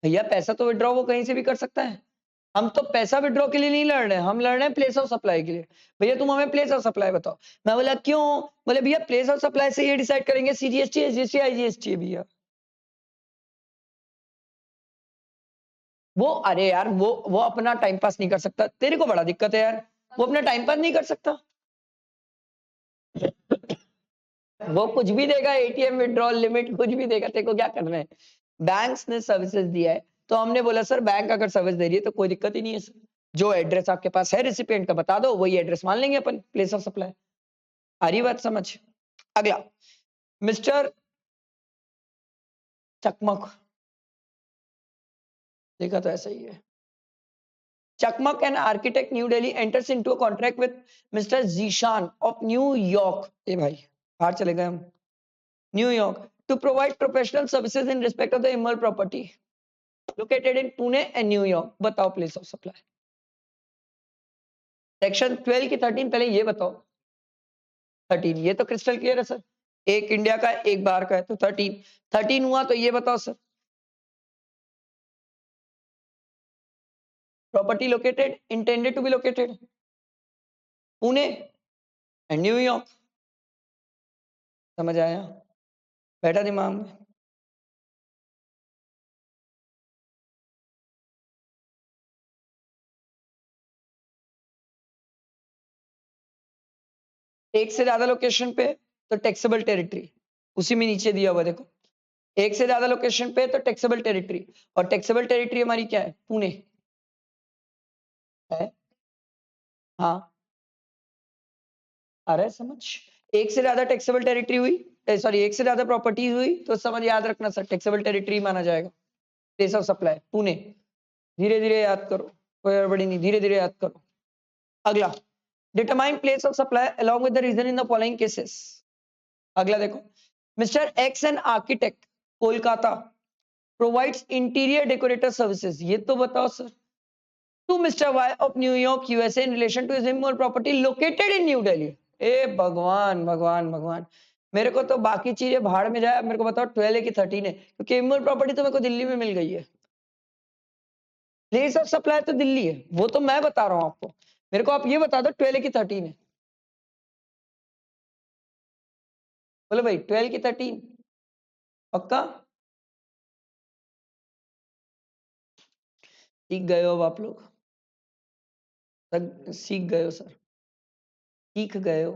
भैया पैसा तो विड्रॉ वो कहीं से भी कर सकता है, हम तो पैसा विड्रॉ के लिए नहीं लड़ रहे हैं, हम लड़ रहे हैं प्लेस ऑफ सप्लाई के लिए। भैया तुम हमें प्लेस ऑफ सप्लाई बताओ। मैं बोला क्यों? बोले भैया प्लेस ऑफ सप्लाई से ये डिसाइड करेंगे सीजीएसटी, एसजीएसटी, आईजीएसटी है भैया। वो अरे यार वो अपना टाइम पास नहीं कर सकता, तेरे को बड़ा दिक्कत है यार, वो अपना टाइम पास नहीं कर सकता, वो कुछ भी देगा, एटीएम विड्रॉल लिमिट कुछ भी देगा, तेरे को क्या करना है? बैंक्स ने सर्विसेज दिया है, तो हमने बोला सर बैंक अगर सर्विस दे रही है तो कोई दिक्कत ही नहीं है सर, जो एड्रेस आपके पास है रेसिपिएंट का बता दो, वही एड्रेस मान लेंगे अपन प्लेस ऑफ सप्लाई। आ रही बात समझ? अगला, मिस्टर चकमक, देखा तो ऐसा ही है। Chakmak an architect New Delhi enters into a contract with mister Zeeshan of New York, ए भाई बाहर चले गए हम, New York, to provide professional services in respect of the immoral property located in Pune and New York. बताओ प्लेस ऑफ सप्लाई। सेक्शन 12 की 13 पहले ये बताओ। 13 ये तो क्रिस्टल क्लियर है सर, एक इंडिया का एक बाहर का है, तो 13 हुआ, तो ये बताओ sir, property located, intended to be located Pune and New York. समझ आया? बैठा दिमाग में? एक से ज्यादा लोकेशन पे तो टैक्सेबल टेरिटरी, उसी में नीचे दिया हुआ देखो, एक से ज्यादा लोकेशन पे तो टैक्सेबल टेरिटरी, और टैक्सेबल टेरिटरी हमारी क्या है? पुणे है। हाँ आ रहा है समझ? एक से ज्यादा टैक्सेबल टेरिटरी हुई, सॉरी एक से ज्यादा प्रॉपर्टी हुई तो समझ याद रखना सर, टैक्सेबल टेरिटरी माना जाएगा। प्लेस ऑफ सप्लाई पुणे, धीरे धीरे याद करो, कोई गड़बड़ी नहीं, धीरे धीरे याद करो। अगला, determine place of supply along with the reason in the following cases। अगला देखो, mister X an architect Kolkata provides interior decorator services, ये तो बताओ sir, to mister Y of New York USA in relation to his immoral property located in New Delhi. ए भगवान भगवान भगवान, मेरे को तो बाकी चीजें भाड़ में जाए, मेरे को बताओ 12 है कि 13 है, क्योंकि इमोरल प्रॉपर्टी तो मेरे को दिल्ली में मिल गई है, प्लेस ऑफ सप्लाई तो दिल्ली है, वो तो मैं बता रहा हूं आपको, मेरे को आप ये बता दो 12 की 13 है। बोलो भाई 12 की 13 पक्का? सीख गए हो अब आप लोग, सीख गए हो सर, सीख गए हो,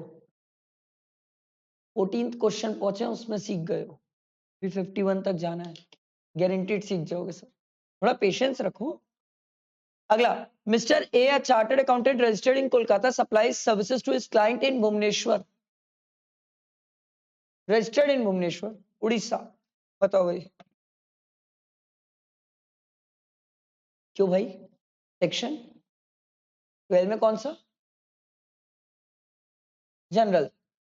14th क्वेश्चन पहुंचे उसमें सीख गए हो, फिर 51 तक जाना है, गारंटीड सीख जाओगे सर। थोड़ा पेशेंस रखो। अगला, mister A a chartered accountant registered in Kolkata supplies services to his client in Bhubaneswar. Registered in Bhubaneswar, Orissa. बताओ भाई क्यों भाई? सेक्शन 12 में कौन सा? जनरल,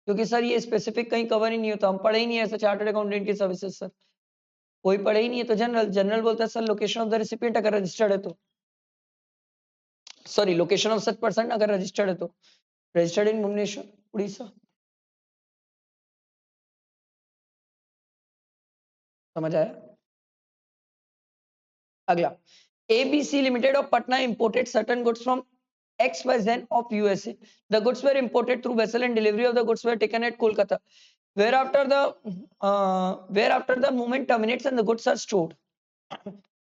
क्योंकि सर ये स्पेसिफिक कहीं कवर ही नहीं होता, हम पढ़े ही नहीं है ऐसा चार्टर्ड अकाउंटेंट की सर्विसेज सर, कोई पढ़े ही नहीं है। तो जनरल, जनरल बोलता है sir location of the recipient अगर रजिस्टर्ड है तो, sorry location of such person अगर रजिस्टर्ड है तो, रजिस्टर्ड इन भुवनेश्वर, उड़ीसा। समझ आया? अगला, ABC Limited of Patna imported certain goods from XYZ of USA. The goods were imported through vessel and delivery of the goods were taken at Kolkata. Whereafter the movement terminates and the goods are stored.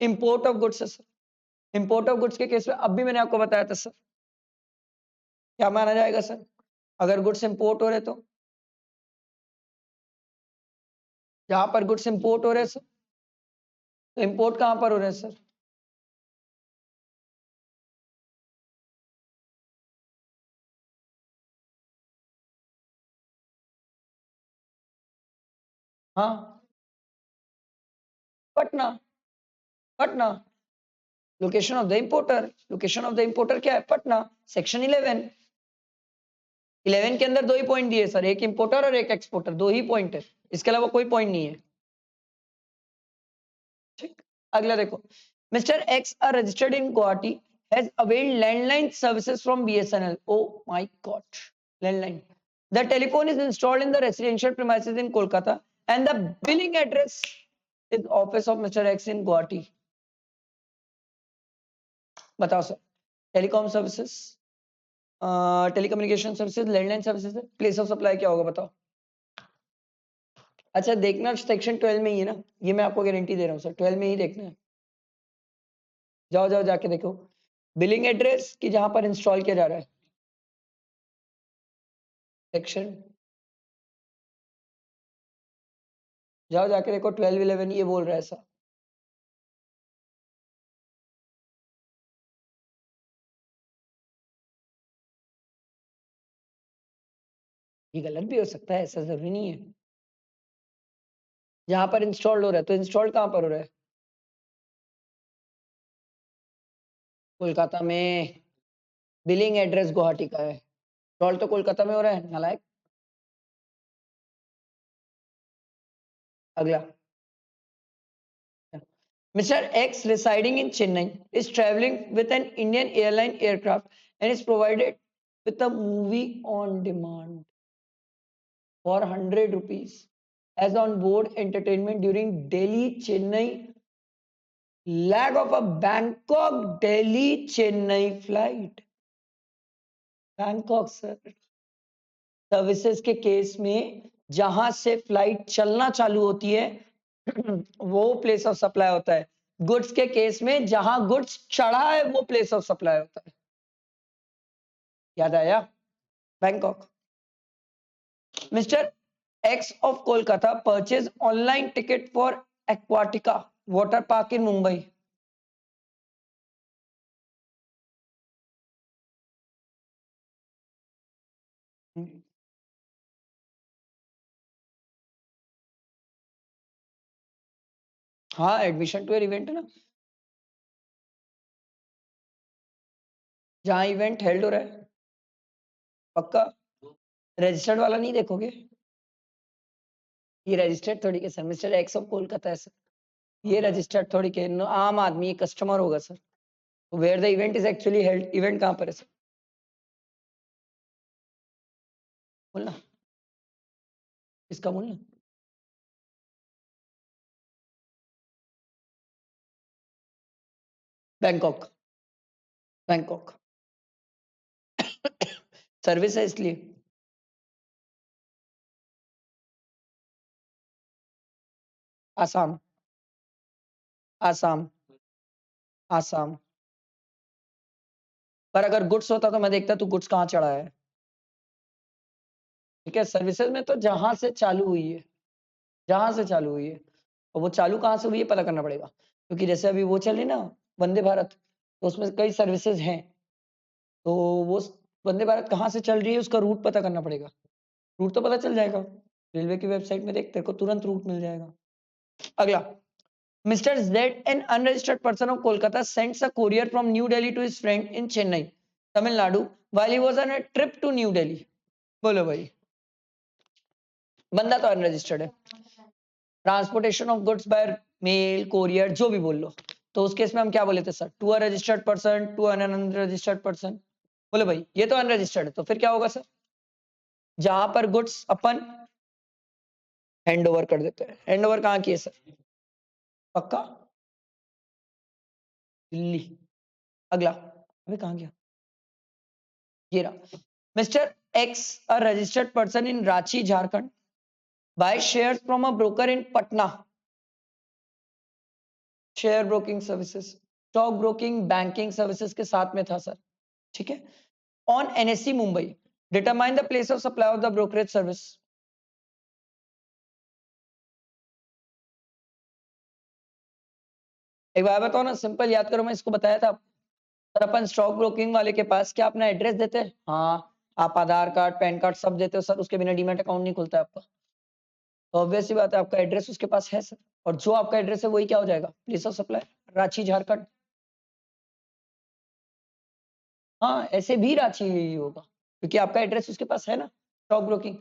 Import of goods, sir. Import of goods के case में अब भी मैंने आपको बताया था sir, क्या माना जाएगा सर अगर गुड्स इंपोर्ट हो रहे तो? जहां पर गुड्स इंपोर्ट हो रहे सर, तो इंपोर्ट कहां पर हो रहे हैं सर? हाँ, Patna. Patna location of the importer, location of the importer क्या है? पटना। सेक्शन 11 के अंदर दो ही पॉइंट दिए सर, एक इंपोर्टर और एक एक्सपोर्टर, दो ही पॉइंट है, इसके अलावा कोई पॉइंट नहीं है। ठीक, अगला देखो, mister X are registered in Guwahati has availed landline services from BSNL। Oh my God, landline. The telephone is installed in the residential premises in Kolkata and the billing address is office of mister X in Guwahati. बताओ sir, telecom services, telecommunication services, landline services, place of supply क्या होगा बताओ? अच्छा देखना section 12 में ही है ना, ये मैं आपको गारंटी दे रहा हूँ सर, 12 में ही देखना है। जाओ जाओ जाके देखो, बिलिंग एड्रेस की जहां पर इंस्टॉल किया जा रहा है, सेक्शन, जाओ जाके देखो 12-11 ये बोल रहा है ऐसा। ये गलत भी हो सकता है, ऐसा जरूरी नहीं है। जहां पर इंस्टॉल हो रहा है, तो इंस्टॉल कहां पर हो रहा है? कोलकाता में। बिलिंग एड्रेस गुवाहाटी का है, इंस्टॉल तो कोलकाता में हो रहा है नालायक। अगला, Mr. X residing in Chennai is traveling with an Indian airline aircraft and is provided with a movie on demand for 100 rupees as on board entertainment during Delhi Chennai leg of a Bangkok Delhi Chennai flight. Bangkok sir, services के case में जहां से flight चलना चालू होती है वो place of supply होता है। गुड्स के केस में जहां गुड्स चढ़ा है वो प्लेस ऑफ सप्लाई होता है। याद आया? Bangkok. Mister x of Kolkata purchase online ticket for Aquatica water park इन मुंबई। हाँ, एडमिशन टू इवेंट है ना, जहां इवेंट हेल्ड हो रहा है। पक्का रजिस्टर्ड वाला नहीं देखोगे? ये रजिस्टर्ड थोड़ी के sir, mister x of Kolkata है सर, ये रजिस्टर्ड थोड़ी के, आम आदमी कस्टमर होगा sir. Where the event is actually held, event कहां पर है सर? बोलना, इसका बोलना। बैंकॉक, बैंकॉक सर्विस है इसलिए। आसाम, आसाम, आसाम। पर अगर गुड्स होता तो मैं देखता तू गुड्स कहाँ चढ़ा है। ठीक है, सर्विसेज में तो जहां से चालू हुई है, जहां से चालू हुई है, और वो चालू कहाँ से हुई है पता करना पड़ेगा, क्योंकि जैसे अभी वो चल रही ना वंदे भारत, तो उसमें कई सर्विसेज हैं, तो वो वंदे भारत कहाँ से चल रही है उसका रूट पता करना पड़ेगा। रूट तो पता चल जाएगा, रेलवे की वेबसाइट में देख तेरे को तुरंत रूट मिल जाएगा। अगला, Mr. Z, an unregistered person of Kolkata, sends a courier from New Delhi to his friend in Chennai, Tamil Nadu, while he was on a trip to New Delhi. बोलो भाई, बंदा तो अनरजिस्टर्ड है, transportation of goods by mail courier जो भी बोल लो, तो उस केस में हम क्या बोले थे sir, to a registered person, to an unregistered person. बोले भाई ये तो अनरजिस्टर्ड है, तो फिर क्या होगा सर, जहां पर गुड्स अपन हैंड ओवर कर देते हैं, हैंड ओवर कहाँ किए सर, पक्का दिल्ली। अगला, अभी कहाँ गया, ये रहा, mister x a registered person in Ranchi Jharkhand by shares from a broker in Patna, share broking services, stock broking banking services के साथ में था सर, ठीक है। On NSC Mumbai, determine the place of supply of the brokerage service. एक बार बताओ ना, simple याद करो, मैं इसको बताया था सर, अपन स्टॉक ब्रोकिंग वाले के पास क्या अपना एड्रेस देते हैं, हाँ आप आधार कार्ड पैन कार्ड सब देते हो सर, उसके बिना डीमैट अकाउंट नहीं खुलता है आपका, तो ऑब्वियस सी बात है आपका एड्रेस उसके पास है सर, और जो आपका एड्रेस है वही क्या हो जाएगा, place of supply, Ranchi Jharkhand. हाँ ऐसे भी रांची ही होगा, क्योंकि आपका एड्रेस उसके पास है ना, स्टॉक ब्रोकिंग।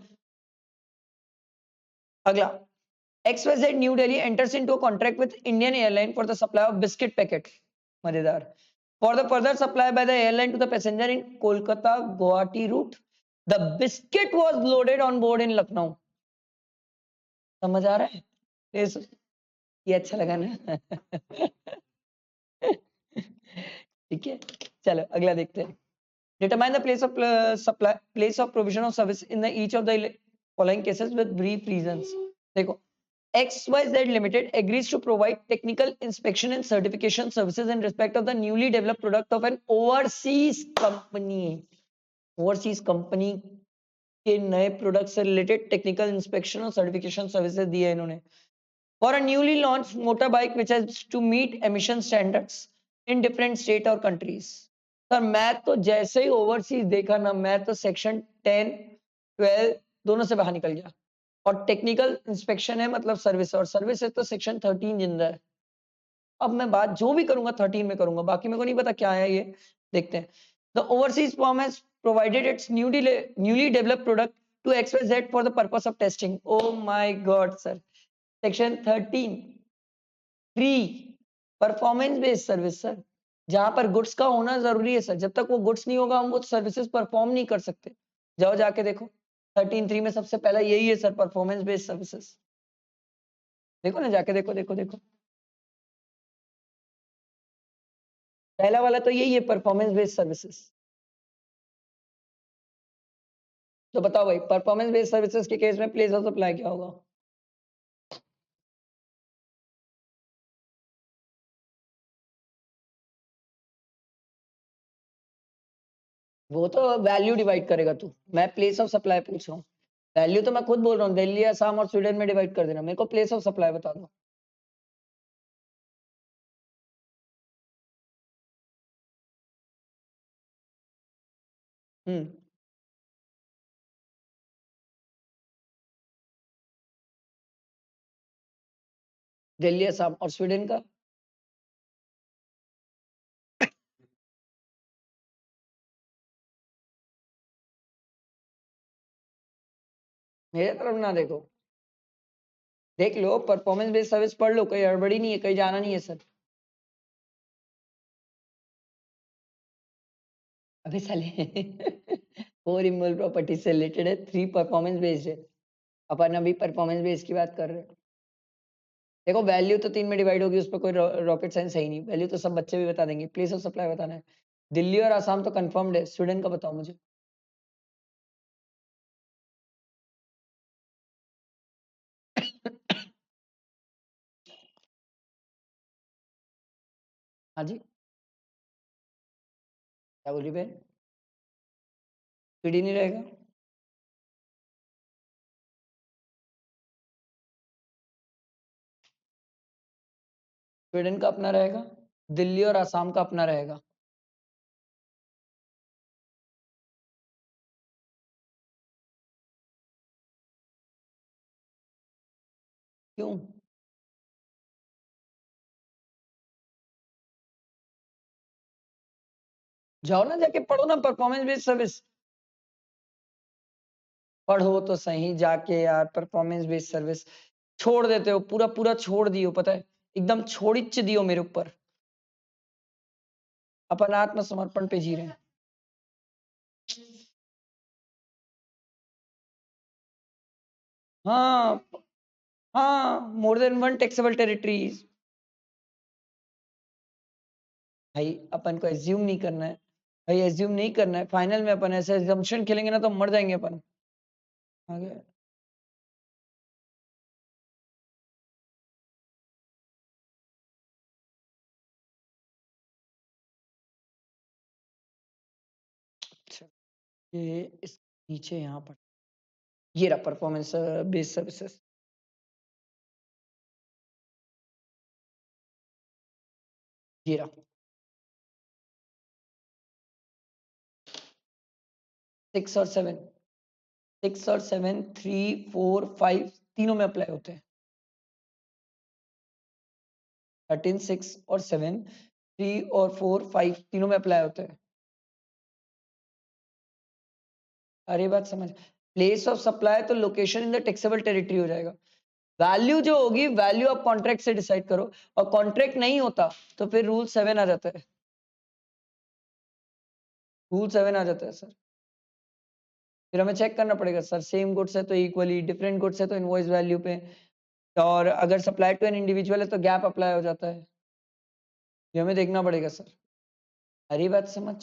अगला, XYZ New Delhi enters into a contract with Indian Airline for the supply of biscuit packet. मजेदार, for the further supply by the airline to the passenger in Kolkata Guwahati route. The biscuit was loaded on board in Lucknow. समझ आ रहा है, ये अच्छा लगा ना ठीक है, चलो अगला देखते हैं। Determine the place of provision of service in the each of the following cases with brief reasons. देखो, XYZ Limited agrees to provide technical inspection and certification services in respect of the newly developed product of an overseas company. Overseas company के नए product से related technical inspection और certification services दिए इन्होंने for a newly launched motorbike which has to meet emission standards in different state or countries. Sir मैं तो जैसे ही overseas देखा ना, मैं तो सेक्शन 10 12 दोनों से बाहर निकल गया, और टेक्निकल इंस्पेक्शन है मतलब सर्विस, और सर्विस है तो सेक्शन 13 जिंदा है। अब मैं बात जो भी करूंगा 13 में करूंगा, बाकी मेरे को नहीं पता क्या है ये, देखते हैं। The overseas firm has provided its newly developed product to XYZ for the purpose of testing. Oh my god sir, section 13 free performance based service sir, जहां पर गुड्स का होना जरूरी है सर, जब तक वो गुड्स नहीं होगा हम वो सर्विसेज परफॉर्म नहीं कर सकते। जाओ जाके देखो 13.3 में सबसे पहला यही है सर, परफॉर्मेंस बेस्ड सर्विसेज। देखो ना जाके देखो देखो देखो, पहला वाला तो यही है, परफॉर्मेंस बेस्ड सर्विसेज। तो बताओ भाई, परफॉर्मेंस बेस्ड सर्विसेज के केस में प्लेस ऑफ सप्लाई क्या होगा? वो तो वैल्यू डिवाइड करेगा तू, मैं प्लेस ऑफ सप्लाई पूछ रहा हूँ। वैल्यू तो मैं खुद बोल रहा हूँ, दिल्ली असम और स्वीडन में डिवाइड कर देना, मेरे को प्लेस ऑफ सप्लाई बता दो। हम्म, दिल्ली असम और स्वीडन का मेरे तरफ ना देखो, देख लो परफॉर्मेंस बेस्ड सर्विस पढ़ लो, कोई हड़बड़ी नहीं है, कहीं जाना नहीं है सर। अबे साले फोर इमोल प्रॉपर्टी से रिलेटेड है, 3 परफॉर्मेंस बेस्ड है, अपन अभी परफॉर्मेंस बेस्ड की बात कर रहे हैं। देखो वैल्यू तो 3 में डिवाइड होगी, उस पर कोई रॉकेट साइंस है ही नहीं, वैल्यू तो सब बच्चे भी बता देंगे, प्लेस ऑफ सप्लाई बताना है। दिल्ली और आसाम तो कंफर्म्ड है, स्वीडन का बताओ मुझे। हाँ जी, क्या बोली बहन, स्वीडन ही रहेगा। स्वीडन का अपना रहेगा, दिल्ली और आसाम का अपना रहेगा। क्यों? जाओ ना, जाके पढ़ो ना परफॉर्मेंस बेस्ड सर्विस। पढ़ो तो सही जाके यार, परफॉर्मेंस बेस्ड सर्विस छोड़ देते हो, पूरा पूरा छोड़ दियो, पता है, एकदम छोड़िच दियो मेरे ऊपर। अपन आत्मसमर्पण पे जी रहे हैं। हाँ हाँ, more than one taxable territories. भाई अपन को एज्यूम नहीं करना है, भाई एज्यूम नहीं करना है, फाइनल में अपन ऐसे एजम्पशन खेलेंगे ना तो मर जाएंगे अपन। आगे अच्छा, ये इस नीचे यहाँ पर ये रहा परफॉर्मेंस बेस्ड सर्विसेज। ये रहा 6 और 7, 6 और 7, 3, 4, 5 तीनों में अप्लाई होते हैं। 13, 6 और 7, 3 और 4, 5 तीनों में अप्लाई होते हैं। अरे बात समझ, प्लेस ऑफ सप्लाई तो location in the taxable territory हो जाएगा। वैल्यू जो होगी, वैल्यू आप कॉन्ट्रैक्ट से डिसाइड करो, और कॉन्ट्रैक्ट नहीं होता तो फिर रूल 7 आ जाता है। रूल 7 आ जाता है सर। फिर हमें चेक करना पड़ेगा सर, सेम गुड्स है तो इक्वली, डिफरेंट गुड्स है तो इनवॉइस वैल्यू पे, और अगर सप्लाई टू एन इंडिविजुअल है तो गैप अप्लाई हो जाता है। ये हमें देखना पड़ेगा सर। हरी बात समझ।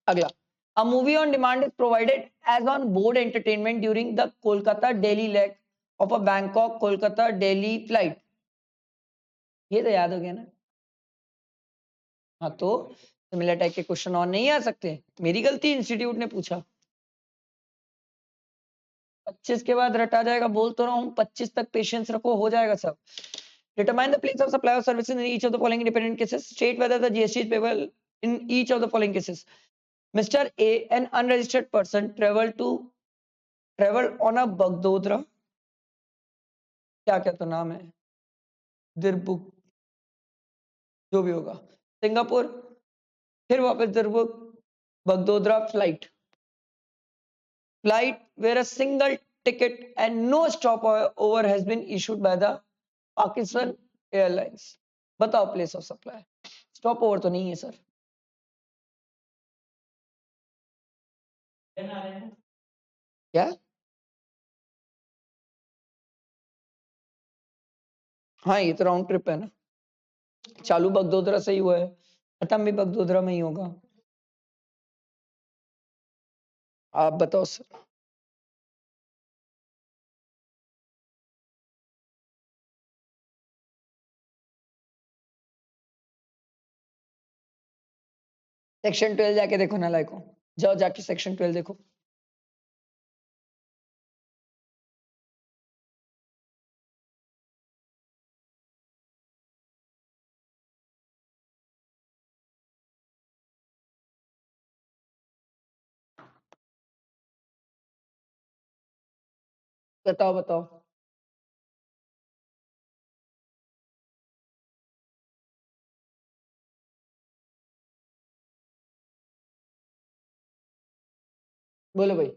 अगला, a movie on demand is provided as on board entertainment during the Kolkata Delhi leg of a Bangkok Kolkata Delhi flight। ये तो याद हो गया ना। हाँ तो सिमिलर टाइप के क्वेश्चन और नहीं आ सकते, मेरी गलती, इंस्टीट्यूट ने पूछा। 25 के बाद रटा जाएगा, बोल तो रहा हूँ, 25 तक पेशेंस रखो, हो जाएगा सब। Determine the place of supply of services in each of the following independent cases. State whether the GST is payable in each of the following cases. Mr. A, an unregistered person, traveled on a Bagdodra, क्या क्या तो नाम है, दिरबुक, जो भी होगा, Singapore, फिर वापस दिरबुक, बगदोदरा flight where a single ticket and no stopover has been issued by the Pakistan Airlines। बताओ place of supply, stop over तो नहीं है सर। क्या? हाँ ये तो राउंड ट्रिप है ना, चालू बगदोदरा से ही हुआ है, खत्म भी बगदोदरा में ही होगा। आप बताओ सर। सेक्शन 12 जाके देखो ना लाइको, जाओ जाके सेक्शन 12 देखो। बताओ बताओ। बोलो भाई,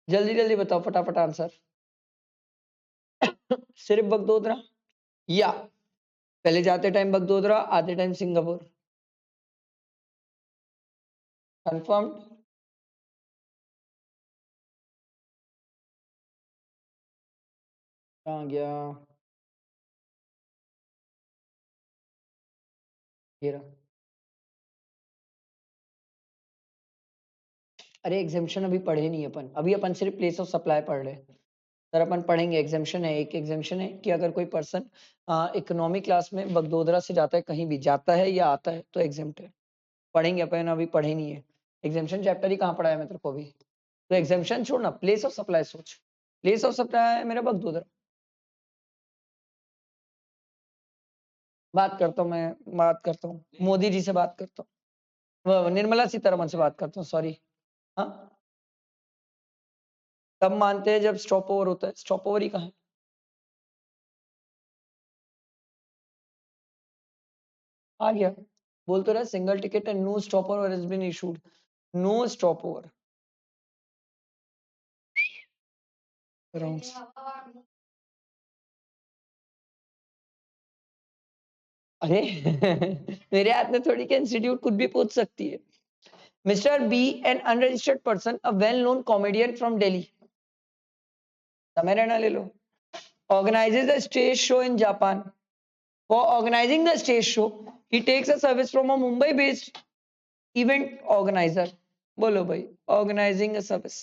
जल्दी जल्दी बताओ, फटाफट आंसर। सिर्फ बगदोदरा, या पहले जाते टाइम बगदोदरा, आते टाइम सिंगापुर? कंफर्म? कहाँ गया, ये रहा। अरे एग्जामिशन अभी पढ़े नहीं अपन, अभी अपन सिर्फ प्लेस ऑफ सप्लाई पढ़ रहे हैं सर। अपन पढ़ेंगे, एग्जामिशन है, एक एग्जामिशन है कि अगर कोई पर्सन इकोनॉमी क्लास में बगदोदरा से जाता है, कहीं भी जाता है या आता है तो एग्जाम्प्ट है। पढ़ेंगे अपन, अभी पढ़े नहीं है। एग्जामिशन चैप्टर ही कहाँ पढ़ा है मैं तेरे को अभी, तो एग्जामिशन छोड़ना, प्लेस ऑफ सप्लाई सोच। प्लेस ऑफ सप्लाई है मेरा बगदोदरा। बात करता हूँ, मैं बात करता हूँ, मोदी जी से बात करता हूँ, निर्मला सीतारमण से बात करता हूँ, सॉरी। हाँ, तब मानते हैं जब स्टॉप ओवर होता है। स्टॉप ओवर ही कहाँ है? आ गया, बोल तो रहा single ticket and no stopover has been issued, no stopover. अरे मेरे हाथ में थोड़ी के इंस्टीट्यूट कुछ भी पूछ सकती है। Mister B an unregistered person, a well known comedian from Delhi, समय रहना ले लो, organizes a stage show in Japan. For organizing the stage show, he takes a service from a Mumbai-based event organizer. बोलो भाई, organizing a service.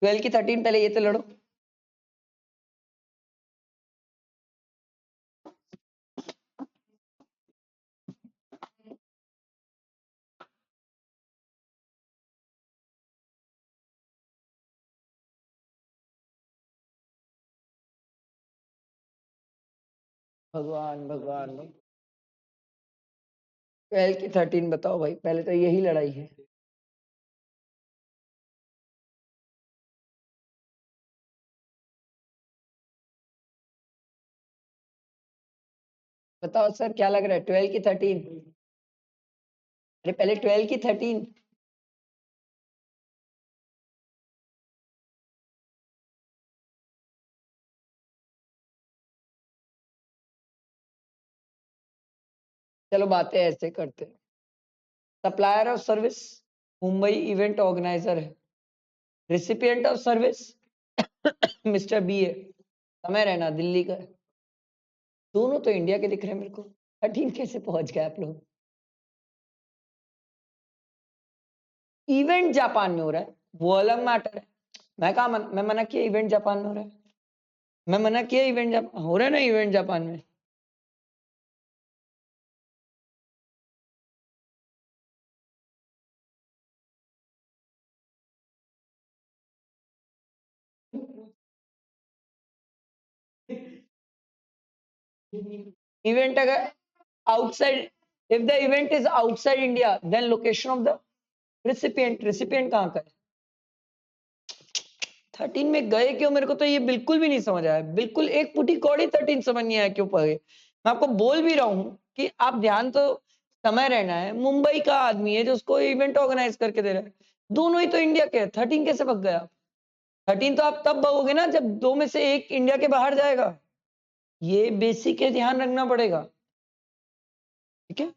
12 की 13 पहले ये तो लड़ो। भगवान भगवान भाई, 12 की 13 बताओ भाई, पहले तो यही लड़ाई है। बताओ सर क्या लग रहा है, 12 की 13? अरे पहले 12 की 13। चलो बातें ऐसे करते हैं। Supplier of service Mumbai event organizer है, recipient of service mister B है, समय रहना दिल्ली का है। दोनों तो इंडिया के दिख रहे हैं मेरे को, 13 कैसे पहुंच गए आप लोग? इवेंट जापान में हो रहा है, वो अलग मैटर है। मैं मना किया इवेंट जापान में हो रहा है? मैं मना किया इवेंट जापान हो रहा है ना, इवेंट जापान में। इवेंट अगर outside, if the event is outside India then location of the recipient कहाँ का है? 13 में गए क्यों, मेरे को तो ये बिल्कुल भी नहीं समझ आया, बिल्कुल एक पुटी कौड़ी 13 समझ नहीं आया क्यों पढ़े। मैं आपको बोल भी रहा हूँ कि आप ध्यान तो, समय रहना है मुंबई का आदमी है जो उसको इवेंट ऑर्गेनाइज करके दे रहा है, दोनों ही तो इंडिया के हैं, 13 कैसे भग गया? 13 तो आप तब भगोगे ना जब दो में से एक इंडिया के बाहर जाएगा, ये बेसिक है, ध्यान रखना पड़ेगा। ठीक है,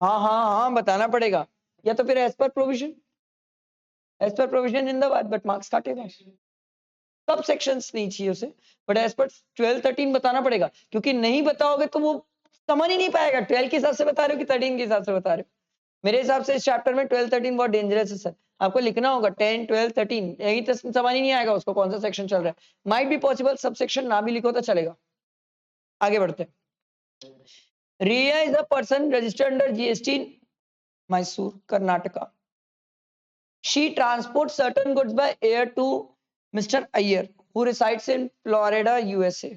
हाँ हाँ हाँ बताना पड़ेगा, या तो फिर as per provision, as per provision जिंदाबाद, बट मार्क्स काटेगा। सब सेक्शंस नहीं चाहिए उसे, बट एज पर 12 13 बताना पड़ेगा, क्योंकि नहीं बताओगे तो वो समझ ही नहीं पाएगा 12 के हिसाब से बता रहे हो कि 13 के हिसाब से बता रहे हो। मेरे हिसाब से इस चैप्टर में 12 13 बहुत डेंजरस है सर, आपको लिखना होगा 10 12 13, यही तो समझ ही नहीं आएगा उसको कौन सा सेक्शन चल रहा है। Might be possible sub section ना भी लिखो तो चलेगा। आगे बढ़ते हैं। Riya is a person registered under GST in Mysore Karnataka, she transports certain goods by air to Mr. Iyer, who resides in Florida, USA.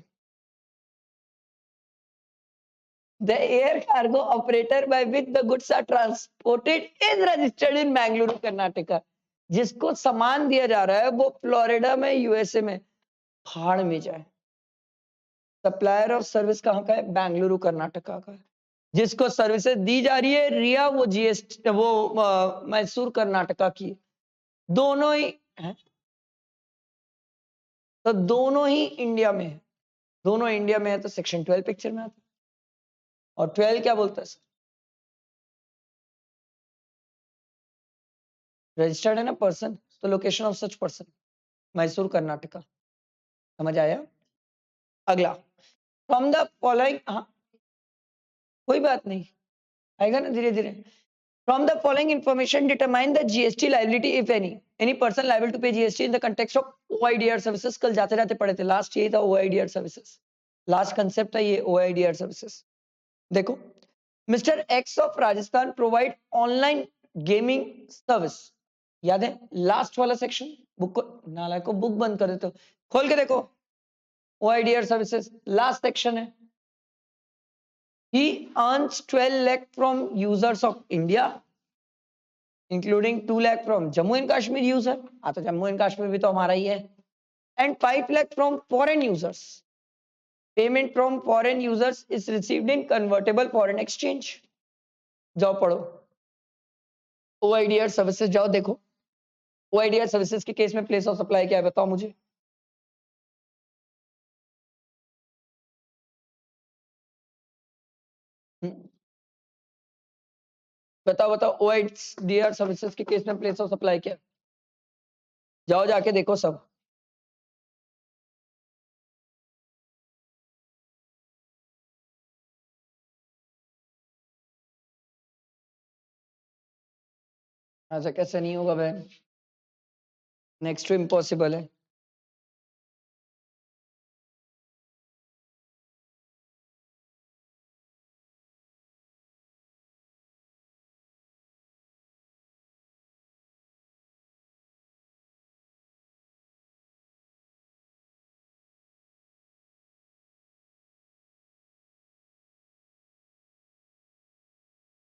The air cargo operator by which the goods are transported is registered in Bangalore, Karnataka. जिसको सामान दिया जा रहा है वो Florida में, USA में, भाड़ में जाए। सप्लायर ऑफ सर्विस कहाँ का है? बेंगलुरु कर्नाटका का है। जिसको सर्विसेज दी जा रही है रिया, वो जीएसटी, वो मैसूर कर्नाटका की, दोनों ही है, तो दोनों ही इंडिया में है, दोनों इंडिया में है, तो सेक्शन 12 पिक्चर में आता है। और 12 क्या बोलता है? रजिस्टर्ड है ना पर्सन, तो location of such person Mysore Karnataka, समझ आया? अगला, फ्रॉम द फॉलोइंग, हाँ कोई बात नहीं, आएगा ना धीरे धीरे। From the following information determine the GST liability if any person liable to pay GST in the context of OIDAR services. कल जाते जाते पढ़े थे, लास्ट यही था ओआईडीआर सर्विसेज, लास्ट कंसेप्ट था ये ओआईडीआर सर्विसेज। देखो, mister x of Rajasthan provide online gaming service याद है लास्ट वाला सेक्शन? बुक को नालायक को बुक बंद कर देते हो, खोल के देखो। OIDR सर्विसेज लास्ट सेक्शन है। He earns 12 lakh from users of India, including 2 lakh from Jammu and Kashmir user. तो जम्मू एंड कश्मीर भी तो हमारा ही है। And 5 lakh from foreign users. Payment from foreign users is received in convertible foreign exchange. जाओ पढ़ो OIDR services, जाओ देखो OIDR services के केस में प्लेस ऑफ सप्लाई क्या है, बताओ मुझे। बताओ बताओ OIDR सर्विसेज के केस में प्लेस ऑफ सप्लाई क्या है? जाओ जाके देखो सब। ऐसा कैसे नहीं होगा बहन, नेक्स्ट टू इम्पॉसिबल है।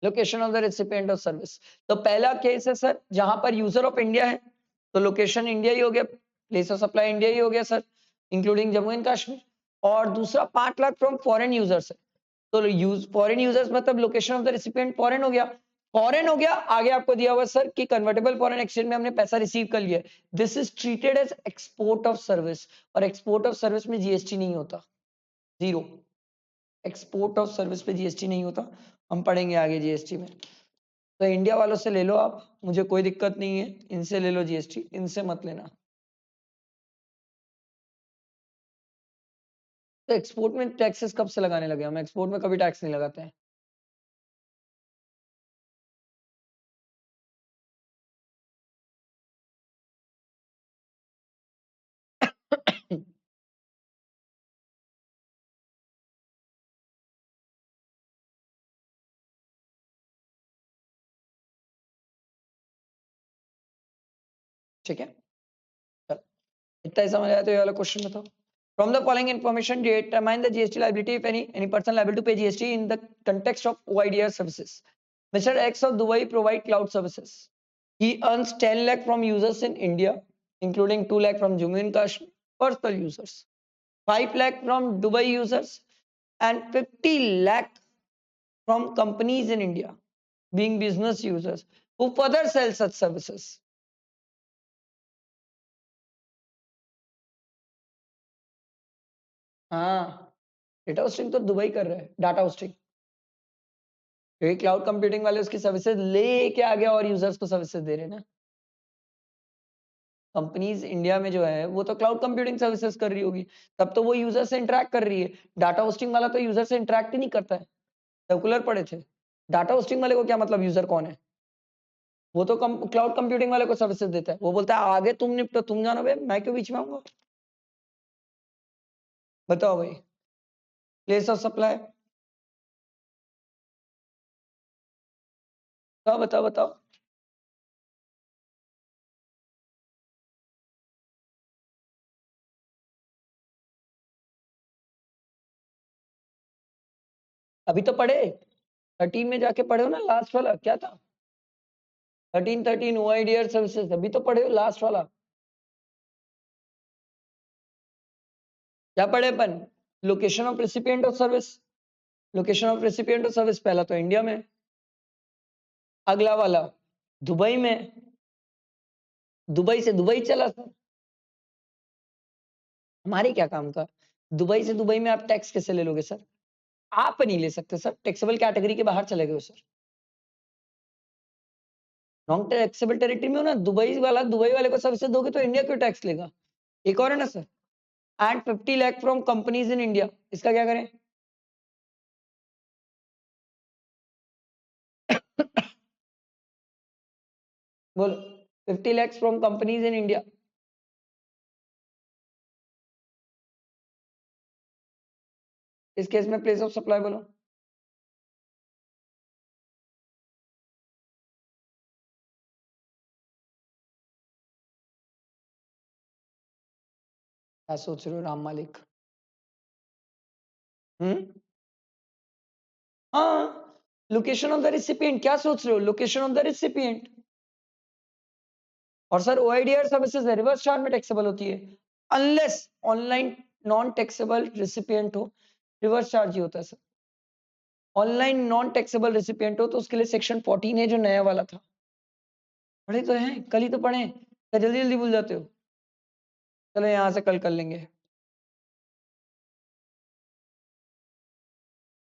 Location of the recipient of service, तो पहला केस है सर जहां पर यूजर ऑफ इंडिया है, तो लोकेशन इंडिया ही हो गया, प्लेस ऑफ सप्लाई इंडिया ही हो गया sir, including Jammu and Kashmir. और दूसरा 5 लाख फ्रॉम फॉरेन यूजर्स है, तो फॉरेन यूजर्स मतलब location of the recipient foreign हो गया। फॉरेन हो गया, आगे आपको दिया हुआ सर कि कन्वर्टेबल फॉरेन एक्सचेंज में हमने पैसा रिसीव कर लिया, this is treated as export of service, और एक्सपोर्ट ऑफ सर्विस में जीएसटी नहीं होता, जीरो। एक्सपोर्ट ऑफ सर्विस पे जीएसटी नहीं होता, हम पढ़ेंगे आगे जीएसटी में। तो इंडिया वालों से ले लो आप, मुझे कोई दिक्कत नहीं है, इनसे ले लो जीएसटी, इनसे मत लेना। तो एक्सपोर्ट में टैक्सेस कब से लगाने लगे हम? एक्सपोर्ट में कभी टैक्स नहीं लगाते हैं। ठीक है, चलो इतना ही समझ आया तो ये वाला क्वेश्चन बताओ। From the following information, determine the GST liability if any person liable to pay GST in the context of OIDR services. Mr. X of Dubai provide cloud services. He earns 10 lakh from users in India, including 2 lakh from Jammu and Kashmir personal users, 5 lakh from Dubai users, and 50 lakh from companies in India, being business users who further sell such services. हाँ, data hosting तो Dubai कर रहा है, data hosting, क्योंकि cloud computing वाले उसकी services लेके आ गया और यूजर्स को सर्विसेज दे रहे हैं ना। कंपनीज इंडिया में जो है वो तो क्लाउड कंप्यूटिंग सर्विसेज कर रही होगी, तब तो वो यूजर से इंटरेक्ट कर रही है। डाटा होस्टिंग वाला तो यूजर से इंटरेक्ट ही नहीं करता है, सर्कुलर पढ़े थे। डाटा होस्टिंग वाले को क्या मतलब यूजर कौन है? वो तो क्लाउड कंप्यूटिंग वाले को सर्विसेज देता है, वो बोलता है आगे तुम निपटो, तुम जानो भाई, मैं क्यों बीच में आऊंगा। बताओ भाई, प्लेस ऑफ सप्लाई, बताओ बताओ बताओ। अभी तो पढ़े, 13 में जाके पढ़े हो ना, लास्ट वाला क्या था, 13 OIDR सर्विसेज, अभी तो पढ़े हो लास्ट वाला। क्या पढ़े अपन? Location of recipient of service, location of recipient of service पहला तो इंडिया में, अगला वाला दुबई में, दुबई से दुबई चला सर, हमारे क्या काम का। दुबई से दुबई में आप टैक्स कैसे ले लोगे सर? आप नहीं ले सकते सर, टैक्सेबल कैटेगरी के बाहर चले गए सर, नॉन टैक्सेबल टेरिटरी में हो ना, दुबई वाला दुबई वाले को सर्विसेज दोगे तो इंडिया क्यों टैक्स लेगा। एक और है ना sir, and 50 lakh from companies in India, इसका क्या करें? बोलो, 50 lakhs from companies in India, इस केस में प्लेस ऑफ सप्लाई बोलो। क्या सोच रहे हो राम मालिक? हाँ, लोकेशन ऑफ द रिसिपिएंट, क्या सोच रहे हो? Location of the recipient. और सर ओआईडीआर सर्विसेज रिवर्स चार्ज में टैक्सेबल होती है, unless online non taxable recipient हो, रिवर्स चार्ज ही होता है sir. Online non taxable recipient हो तो उसके लिए सेक्शन 14 है जो नया वाला था। पढ़े तो हैं, कल ही तो पढ़े, क्या जल्दी जल्दी भूल जाते हो? चलो यहाँ से कल कर लेंगे।